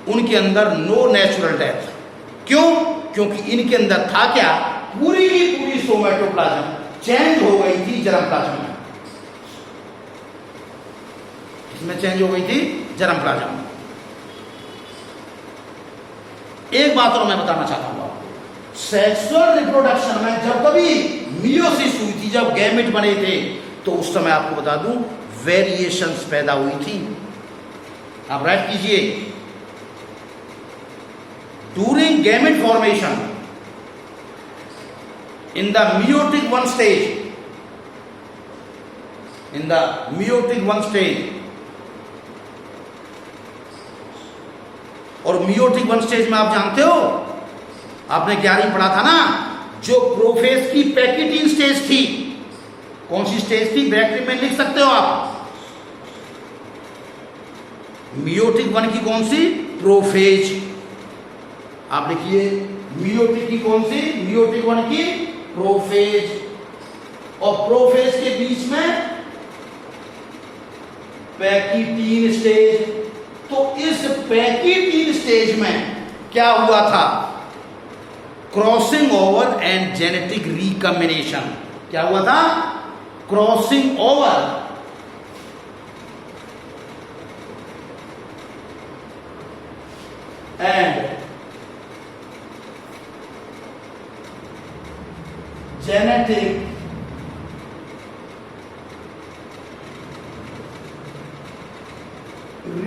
S1: उनके अंदर नो नेचुरल डेथ। क्यों, क्योंकि इनके अंदर था क्या, पूरी की पूरी सोमेटोप्लाज्म चेंज हो गई थी जर्मप्लाज्म में। इसमें चेंज हो गई थी जर्मप्लाज्म में। एक बात और मैं बताना चाहता हूं आपको, सेक्सुअल रिप्रोडक्शन में जब कभी मियोसिस हुई थी, जब गैमेट बने थे, तो उस समय आपको बता दूं वेरिएशंस पैदा हुई थी। आप राइट कीजिए, during gamete formation in the meiotic one stage, in the meiotic one stage, और meiotic one stage में आप जानते हो, आपने 11वीं पढ़ा था ना, जो प्रोफेज की पैकेटिन स्टेज थी, कौन सी स्टेज थी, ब्रैकेट में लिख सकते हो आप। meiotic वन की कौन सी, प्रोफेज। आप लिखिए meiotic की कौन सी, meiotic वन की प्रोफेज, और प्रोफेज के बीच में पैकिटीन स्टेज। तो इस पैकिटीन स्टेज में क्या हुआ था, crossing over and genetic recombination. क्या हुआ था, crossing over and genetic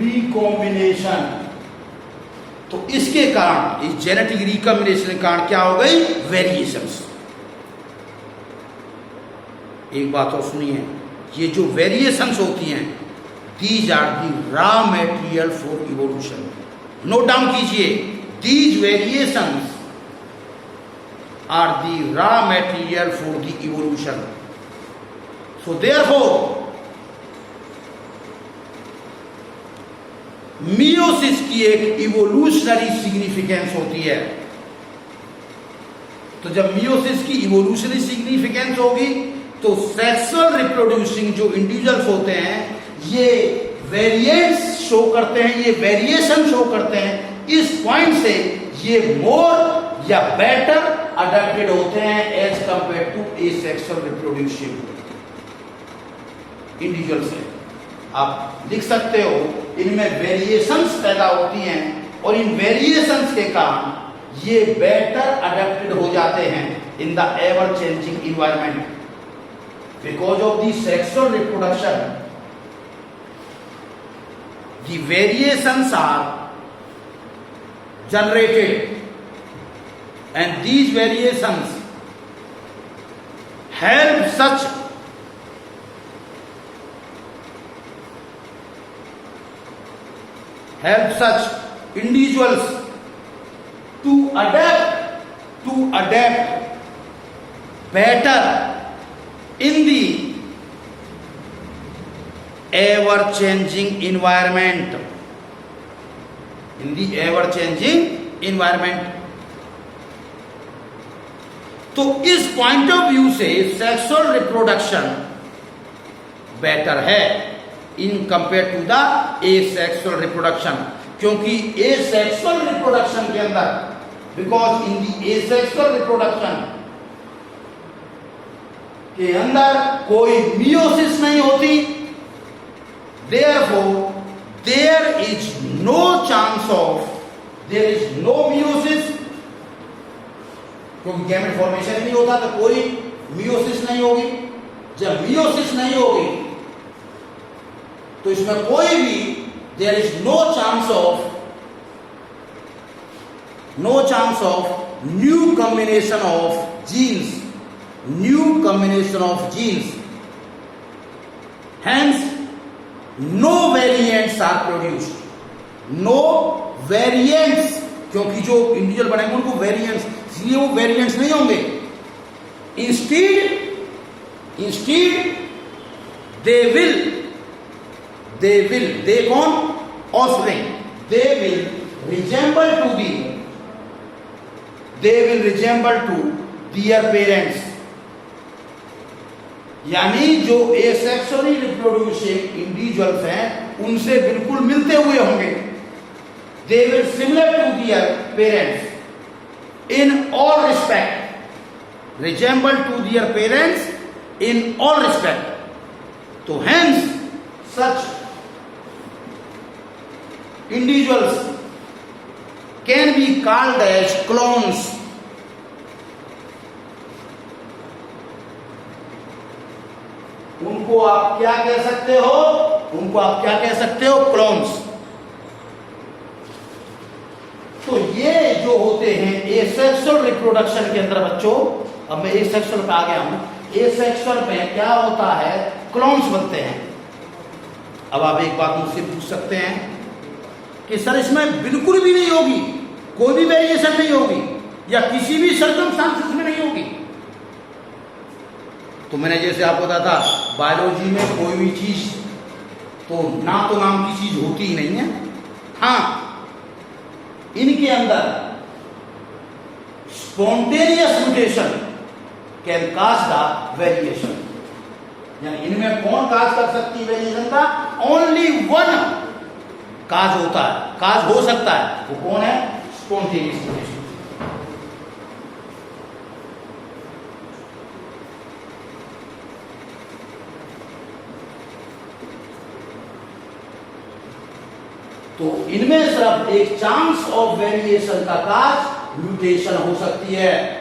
S1: recombination. तो इसके कारण, इस जेनेटिक रिकॉम्बिनेशन के कारण क्या हो गई? वेरिएशंस। एक बात और सुनिए, ये जो वेरिएशंस होती हैं, these are the raw material for evolution. Note down कीजिए, these variations are the raw material for the evolution. So therefore meiosis की एक इवोल्यूशनरी सिग्निफिकेंस होती है। तो जब मियोसिस की इवोल्यूशनरी सिग्निफिकेंस होगी तो सेक्सुअल रिप्रोड्यूसिंग जो इंडिविजुअल्स होते हैं ये वेरिएंट्स शो करते हैं, ये वेरिएशन शो करते हैं। इस पॉइंट से ये मोर या बेटर अडेप्टेड होते हैं as compare to asexual reproducing individuals से। आप लिख सकते हो, इनमें वेरिएशंस पैदा होती हैं और इन वेरिएशंस के कारण ये बेटर अडेप्टेड हो जाते हैं in the ever changing environment because of the sexual reproduction. The variations are generated and these variations help such individuals to adapt better in the ever changing environment, तो इस point of view से sexual reproduction better है in compare to the asexual reproduction. क्योंकि asexual reproduction के अंदर, because in the asexual reproduction के अंदर कोई मियोसिस नहीं होती, therefore there is no meiosis, क्योंकि गैमेट फॉर्मेशन नहीं होता तो कोई मियोसिस नहीं होगी। जब मियोसिस नहीं होगी तो इसमें कोई भी there is no chance of new combination of genes, hence no variants are produced, क्योंकि जो इंडिविजुअल बनेंगे उनको वेरिएंट्स, इसलिए वो वेरिएंट्स नहीं होंगे। इंस्टीड they कौन? offspring, they will resemble to their parents। यानी जो एसेक्सुअली रिप्रोड्यूसिंग इंडिविजुअल्स हैं उनसे बिल्कुल मिलते हुए होंगे। They will similar to their parents in all respect, resemble to their parents in all respect. तो hence such individuals can be called as clones. उनको आप क्या कह सकते हो? क्लोन्स। तो ये जो होते हैं एसेक्सुअल रिप्रोडक्शन के अंदर बच्चों, अब मैं एसेक्सुअल पे आ गया हूं। एसेक्सुअल पे क्या होता है? क्लोन्स बनते हैं। अब आप एक बात मुझसे पूछ सकते हैं कि सर इसमें बिल्कुल भी नहीं होगी, कोई भी वेरिएशन नहीं होगी या किसी भी सर्कमस्टांसेस में नहीं होगी। तो मैंने जैसे आपको बताया था, बायोलॉजी में कोई भी चीज तो नाम की चीज होती ही नहीं है। हाँ, इनके अंदर spontaneous mutation can cause the variation. यानी इनमें कौन काज कर सकती है वेरिएशन का? ओनली वन काज होता है, काज हो सकता है। वो कौन है? Spontaneous mutation. तो इनमें सिर्फ एक चांस ऑफ वेरिएशन का काज म्यूटेशन हो सकती है।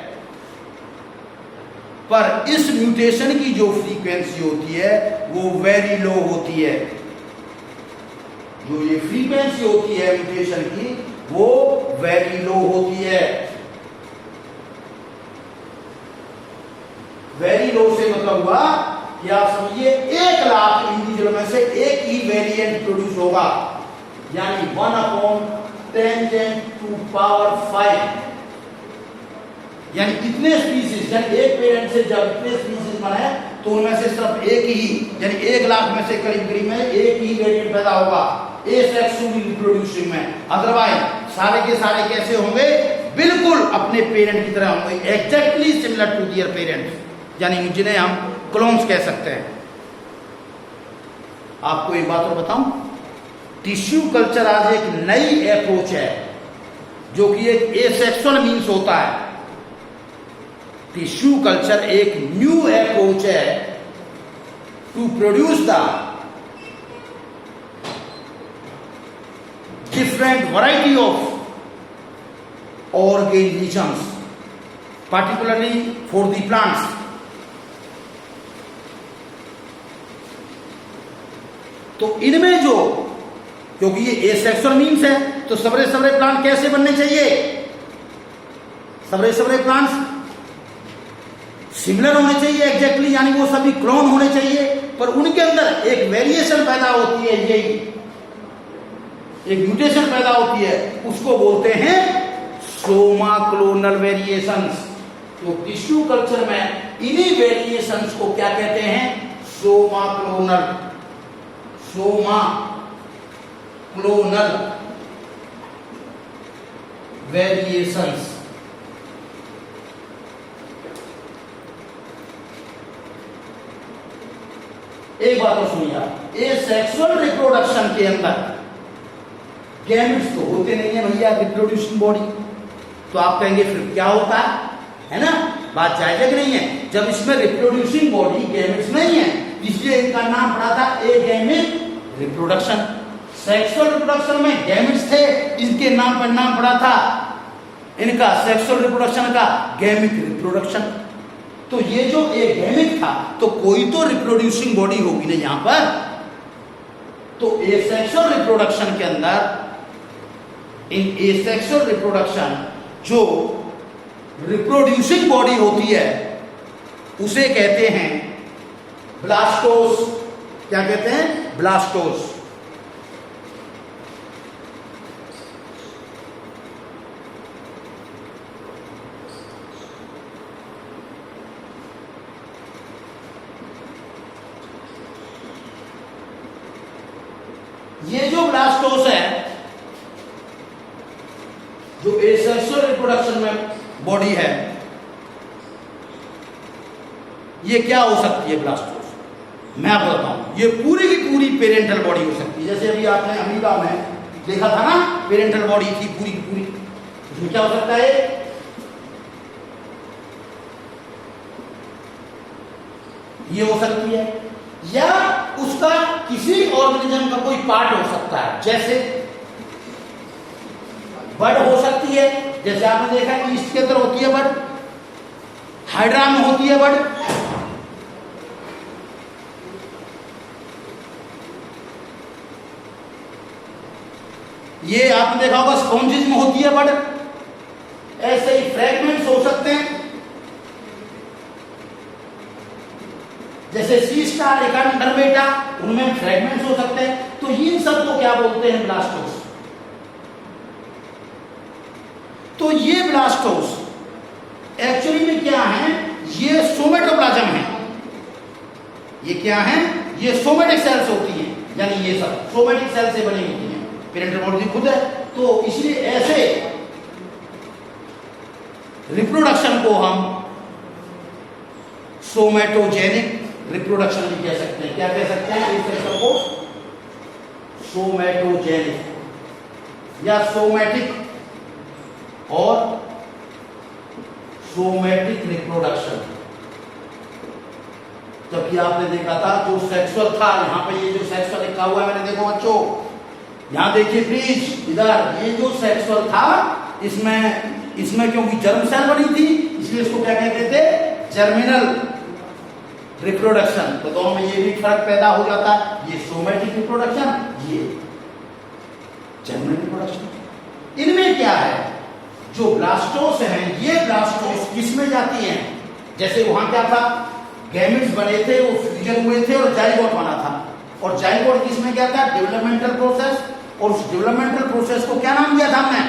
S1: पर इस म्यूटेशन की जो फ्रीक्वेंसी होती है वो वेरी लो होती है। जो ये फ्रीक्वेंसी होती है म्यूटेशन की वो वेरी लो होती है। वेरी लो से मतलब हुआ कि आप समझिए 1,00,000 इंडिविजुअल में से एक ही वेरिएंट प्रोड्यूस होगा, यानी 1/10⁵ यानी इतने स्पीसीज, यानी एक पेरेंट से जब इतने स्पीसीज बने तो उनमें से सिर्फ एक ही, यानी 1,00,000 में से करीब में एक ही वेरिएंट पैदा होगा एसेक्सुअली रिप्रोड्यूसिंग में। अदरवाइज सारे के सारे कैसे होंगे? बिल्कुल अपने पेरेंट की तरह होंगे, exactly similar to their parents, यानी जिन्हें हम क्लोन्स कह सकते हैं। आपको एक बात और बताऊं, टिश्यू कल्चर आज एक नई अप्रोच है जो कि एक एसेक्सुअल मीन्स होता है। टिश्यू कल्चर एक न्यू अप्रोच है to produce the different variety of organisms, particularly for the plants। तो इनमें जो, क्योंकि ये एसेक्सुअल मीन्स है, तो सबरे सबरे प्लांट कैसे बनने चाहिए? सबरे सबरे प्लांट्स सिमिलर होने चाहिए एग्जैक्टली, यानी वो सभी क्लोन होने चाहिए, पर उनके अंदर एक वेरिएशन पैदा होती है, यही एक म्यूटेशन पैदा होती है, उसको बोलते हैं सोमा क्लोनल वेरिएशंस। तो टिश्यू कल्चर में इन्हीं वेरिएशंस को क्या कहते हैं? Soma clonal variations. एक बात और सुनिए आप, सेक्सुअल रिप्रोडक्शन के अंदर गैमेट्स तो होते नहीं है भैया, रिप्रोड्यूसिंग बॉडी, तो आप कहेंगे फिर क्या होता है ना? बात जायज है कि नहीं है? जब इसमें रिप्रोड्यूसिंग बॉडी गैमेट्स नहीं है, इसलिए इनका नाम पड़ा था एगैमिक रिप्रोडक्शन। सेक्सुअल रिप्रोडक्शन में गैमेट्स थे, इनके नाम पर नाम पड़ा था इनका सेक्सुअल रिप्रोडक्शन का गैमिक रिप्रोडक्शन। तो ये जो एगैमिक था, तो कोई तो रिप्रोड्यूसिंग बॉडी होगी ना यहां पर। तो एसेक्सुअल रिप्रोडक्शन के अंदर, इन एसेक्सुअल रिप्रोडक्शन जो रिप्रोड्यूसिंग बॉडी होती है उसे कहते हैं ब्लास्टोस। क्या कहते हैं? ब्लास्टोस। ये जो ब्लास्टोस है, जो एसेक्सुअल रिप्रोडक्शन में बॉडी है, ये क्या हो सकती है ब्लास्टोस? मैं आपको बताऊं, ये पूरी की पूरी पेरेंटल बॉडी हो सकती है। जैसे अभी आपने अमीबा में देखा था ना, पेरेंटल बॉडी थी पूरी की पूरी। इसमें क्या हो सकता है? ये हो सकती है, या उसका किसी ऑर्गेनिज्म का कोई पार्ट हो सकता है, जैसे बर्ड हो सकती है। जैसे आपने देखा ईस्ट के अंदर होती है बर्ड, हाइड्रा में होती है बर्ड। ये आपने देखा होगा स्पॉन्जिस में होती है बर्ड। ऐसे ही फ्रैगमेंट्स हो सकते हैं, जैसे सी स्टार, एकांडरमेटा, उनमें फ्रैगमेंट्स हो सकते हैं। तो इन सब को क्या बोलते हैं? ब्लास्टोस। तो ये ब्लास्टोस एक्चुअली में क्या है? ये सोमेटोप्लाज्म है। ये क्या है? ये सोमेटिक सेल्स होती हैं, यानी ये सब सोमेटिक सेल से बनी होती हैं। पेरेंटल बॉडी खुद है, तो इसलिए ऐसे रिप्रोडक्शन को हम सोमेटोजेनिक रिप्रोडक्शन भी कह सकते हैं। क्या कह सकते हैं? इस सेक्शन को सोमेटोजेनिक या सोमेटिक और सोमेटिक रिप्रोडक्शन। जबकि आपने देखा था जो सेक्सुअल था, यहां पे ये जो सेक्सुअल लिखा हुआ है, मैंने देखो बच्चों, यहां देखिए प्लीज, इधर ये जो सेक्सुअल था, इसमें क्योंकि जर्म सेल बनी थी, इसलिए इसको क्या कहते थे? Germinal reproduction. तो दोनों में ये भी फर्क पैदा हो जाता है, ये सोमैटिक रिप्रोडक्शन, ये जर्मिनल रिप्रोडक्शन। इनमें क्या है, जो ब्लास्टोस हैं, ये ब्लास्टोस किसमें जाती हैं, जैसे वहां क्या था, गैमेट्स बने थे, वो फ्यूजन हुए थे और जाइगोट बना था, और जाइगोट किसमें क्या था, डेवलपमेंटल प्रोसेस, और उस डेवलपमेंटल प्रोसेस को क्या नाम दिया था हमने,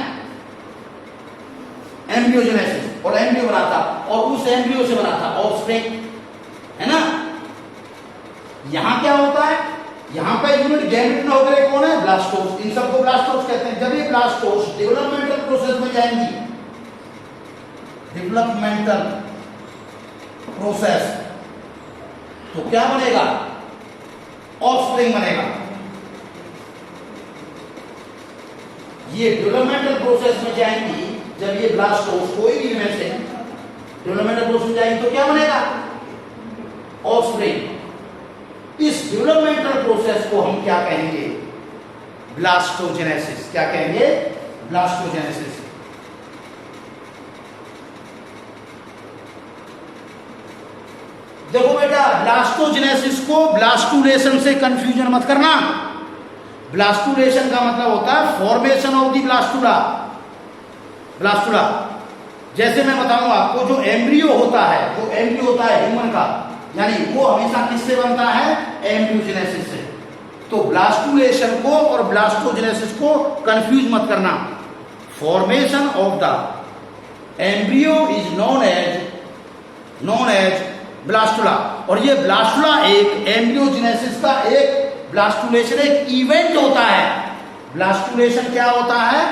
S1: एम्ब्रियोजेनेसिस, और एम्ब्रियो बना था, और उस एम्ब्रियो से बना था ऑफस्प्रिंग, है ना। यहां क्या होता है, यहां पे यूनिट गैमेट में होकर कौन है, ब्लास्टोस, इन सबको ब्लास्टोस कहते हैं। जब ये ब्लास्टोस डेवलपमेंटल प्रोसेस में जाएंगी, डेवलपमेंटल प्रोसेस, तो क्या बनेगा, ऑफस्प्रिंग बनेगा। ये डेवलपमेंटल प्रोसेस में जाएंगी, जब ये ब्लास्टोस कोई भी में से डेवलपमेंटल प्रोसेस में जाएंगी तो क्या बनेगा, ऑफस्प्रिंग। इस डेवलपमेंटल प्रोसेस को हम क्या कहेंगे, ब्लास्टोजेनेसिस। क्या कहेंगे, ब्लास्टोजेनेसिस। देखो बेटा, ब्लास्टोजेनेसिस को ब्लास्टुलेशन से कंफ्यूजन मत करना। ब्लास्टुलेशन का मतलब होता है formation of the blastula. Blastula जैसे मैं बताऊंगा आपको, जो एम्ब्रियो होता है, जो एम्ब्रियो होता है ह्यूमन का, यानी वो हमेशा किससे बनता है, एम्ब्रियोजेनेसिस से। तो ब्लास्टुलेशन को और ब्लास्टोजेनेसिस को कंफ्यूज मत करना। Formation of the embryo is known as blastula, और ये ब्लास्टुला एक एम्ब्रियोजेनेसिस का एक ब्लास्टुलेशन एक इवेंट होता है। ब्लास्टुलेशन क्या होता है,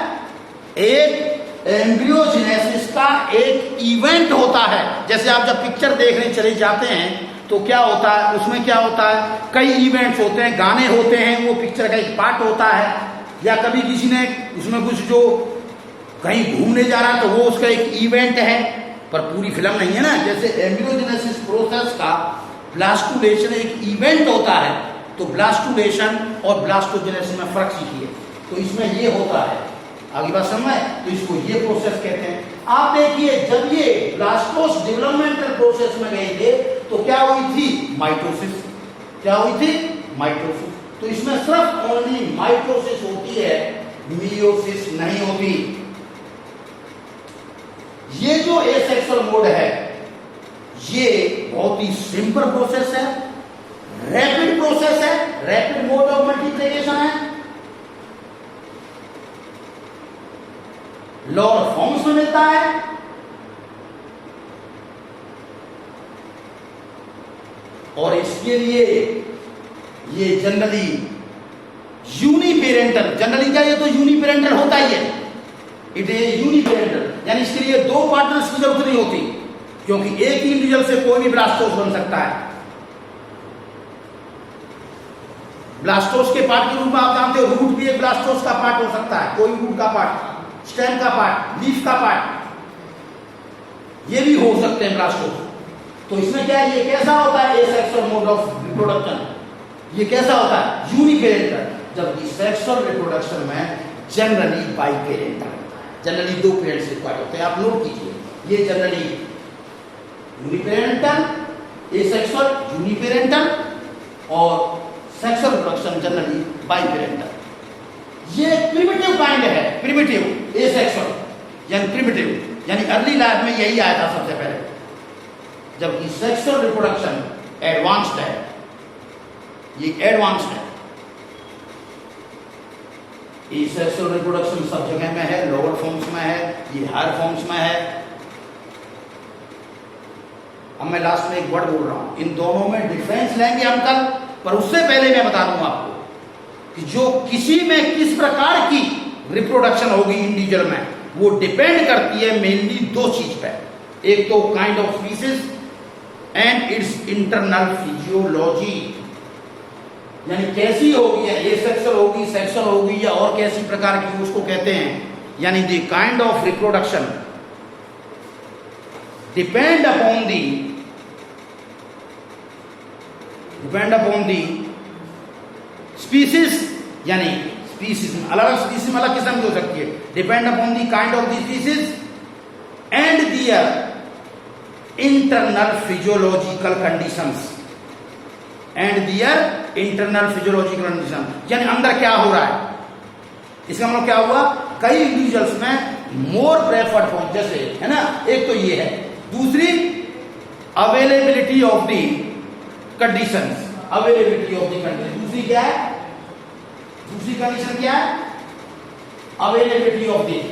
S1: एक एम्ब्रियोजेनेसिस का एक इवेंट होता है। जैसे आप जब पिक्चर देखने चले जाते हैं तो क्या होता है, उसमें क्या होता है, कई इवेंट्स होते हैं, गाने होते हैं, वो पिक्चर का एक पार्ट होता है, या कभी किसी ने उसमें कुछ जो कहीं घूमने जा रहा है तो वो उसका एक इवेंट है, पर पूरी फिल्म नहीं है ना। जैसे एम्ब्रियोजेनेसिस प्रोसेस का ब्लास्टुलेशन एक इवेंट होता है, तो ब्लास्टुलेशन और ब्लास्टोजेनेसिस में फर्क सीखिए। तो इसमें ये होता है, आगे बात समझ में, तो इसको ये प्रोसेस कहते हैं। आप देखिए, जब ये ब्लास्टोस डेवलपमेंटल प्रोसेस में गए थे तो क्या हुई थी, माइटोसिस। क्या हुई थी, माइटोसिस। तो इसमें सिर्फ ओनली माइटोसिस होती है, मियोसिस नहीं होती। ये जो एसेक्सुअल मोड है, ये बहुत ही सिंपल प्रोसेस है, रैपिड प्रोसेस है, रैपिड मोड ऑफ मल्टीप्लिकेशन है, लोअर फॉर्म्स में मिलता है, और इसके लिए ये जनरली यूनिपेरेंटल, जनरली क्या, ये तो यूनिपेरेंटल होता ही है, इट इज यूनिपेरेंटल, यानी इसके लिए दो पार्टनर्स की जरूरत नहीं होती, क्योंकि एक ही इंडिविजुअल से कोई भी ब्लास्टोस बन सकता है। ब्लास्टोस के पार्ट के रूप में आप जानते हो, रूट भी एक ब्लास्टोस का पार्ट हो सकता है, कोई रूट का पार्ट, स्टेम का पार्ट, लीफ का पार्ट, ये भी हो सकते हैं ब्लास्टोस। तो इसमें क्या है, ये कैसा होता है, एसेक्सुअल मोड ऑफ रिप्रोडक्शन, ये कैसा होता है, यूनिपेरेंटल, जबकि सेक्सुअल रिप्रोडक्शन में जनरली बाइपेरेंटल होता है, जनरली दो पेरेंट्स रिक्वायर्ड होते हैं। आप नोट कीजिए, ये जनरली यूनिपेरेंटल, एसेक्सुअल यूनिपेरेंटल, और सेक्सुअल रिप्रोडक्शन जनरली बाइपेरेंटल। ये प्रिमिटिव काइंड है, प्रिमिटिव एसेक्सुअल, यानी प्रिमिटिव, यानी अर्ली लाइफ में यही आया था सबसे पहले, जबकि सेक्सुअल रिप्रोडक्शन एडवांस्ड है, ये एडवांस्ड है। ये सेक्सुअल रिप्रोडक्शन सब जगह में है, लोअर फॉर्म्स में है, ये हायर फॉर्म्स में है। अब मैं लास्ट में एक वर्ड बोल रहा हूं, इन दोनों में डिफरेंस लेंगे हम कल, पर उससे पहले मैं बता दूंगा आपको कि जो किसी में किस प्रकार की रिप्रोडक्शन होगी इंडिविजुअल में, वो डिपेंड करती है मेनली दो चीज पे, एक तो kind of species and it's internal physiology, यानी कैसी होगी, एसेक्सुअल होगी, सेक्सुअल होगी, या और कैसी प्रकार की, उसको कहते हैं, यानी the kind of reproduction depend upon the species, यानी स्पीसीज में अलग अलग स्पीसीज में अलग किस्म की हो सकती है, depend upon the kind of the species and their internal physiological conditions and their internal physiological condition, यानी अंदर क्या हो रहा है। इसका मतलब क्या हुआ, कई इंडिविजुअल्स में मोर प्रेफर्ड फॉर्म, जैसे है ना, एक तो ये है, दूसरी availability of the conditions, availability of the condition, दूसरी क्या है, दूसरी कंडीशन क्या है, अवेलेबिलिटी ऑफ द,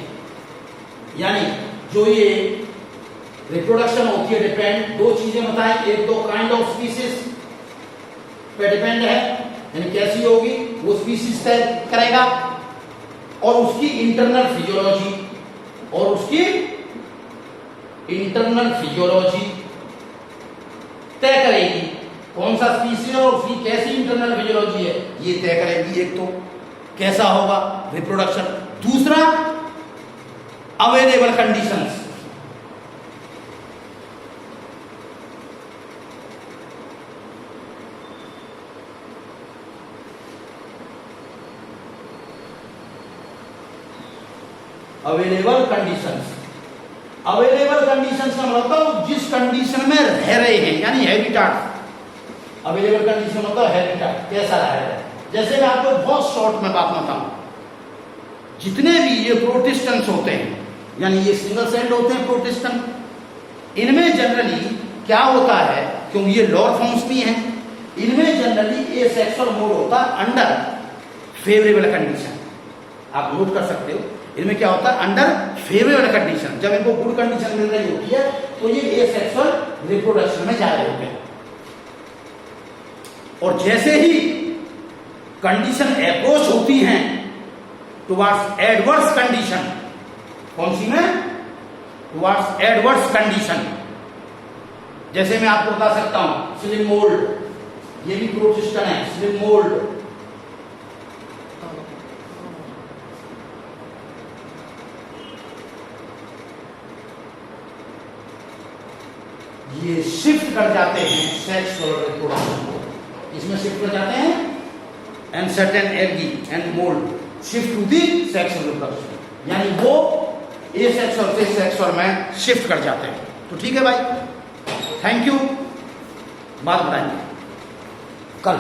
S1: यानी जो ये रिप्रोडक्शन होती है डिपेंड, दो चीजें बताएं, एक तो काइंड ऑफ स्पीसीज पे डिपेंड है, यानी कैसी होगी वो स्पीसीज तय करेगा, और उसकी इंटरनल फिजियोलॉजी, और उसकी इंटरनल फिजियोलॉजी तय करेगी कौन सा स्पीसीज है और उसकी कैसी इंटरनल फिजियोलॉजी है, ये तय करेगी। एक तो कैसा होगा रिप्रोडक्शन, दूसरा available conditions, available conditions, available conditions का मतलब जिस कंडीशन में रह रहे हैं, यानी हैबिटाट, अवेलेबल कंडीशन मतलब हैबिटाट कैसा रह रहा है। जैसे मैं आपको बहुत शॉर्ट में बात बताऊं, जितने भी ये प्रोटिस्टेंट्स होते हैं, यानी ये सिंगल सेल्ड होते हैं प्रोटिस्टेंट, इनमें जनरली क्या होता है, क्योंकि ये लोअर फॉर्म्स भी हैं, इनमें जनरली एसेक्सुअल मोड होता है अंडर फेवरेबल कंडीशन। आप नोट कर सकते हो, इनमें क्या होता है, अंडर फेवरेबल कंडीशन, जब इनको गुड कंडीशन मिल रही होती है तो ये एसेक्सुअल रिप्रोडक्शन में जा रहे होते हैं, और जैसे ही कंडीशन अप्रोच होती हैं टुवर्ड्स एडवर्स कंडीशन, कौन सी में, टुवर्ड्स एडवर्स कंडीशन, जैसे मैं आपको बता सकता हूं स्लिम मोल्ड, ये भी प्रोटिस्टन है, स्लिम मोल्ड, ये शिफ्ट कर जाते हैं सेक्सुअल रिप्रोडक्शन को, इसमें शिफ्ट कर जाते हैं, and certain algae and mould shift to the sexual reproduction, यानी वो एसेक्सुअल से सेक्सुअल में शिफ्ट कर जाते हैं। तो ठीक है भाई, थैंक यू, बात बताएंगे कल।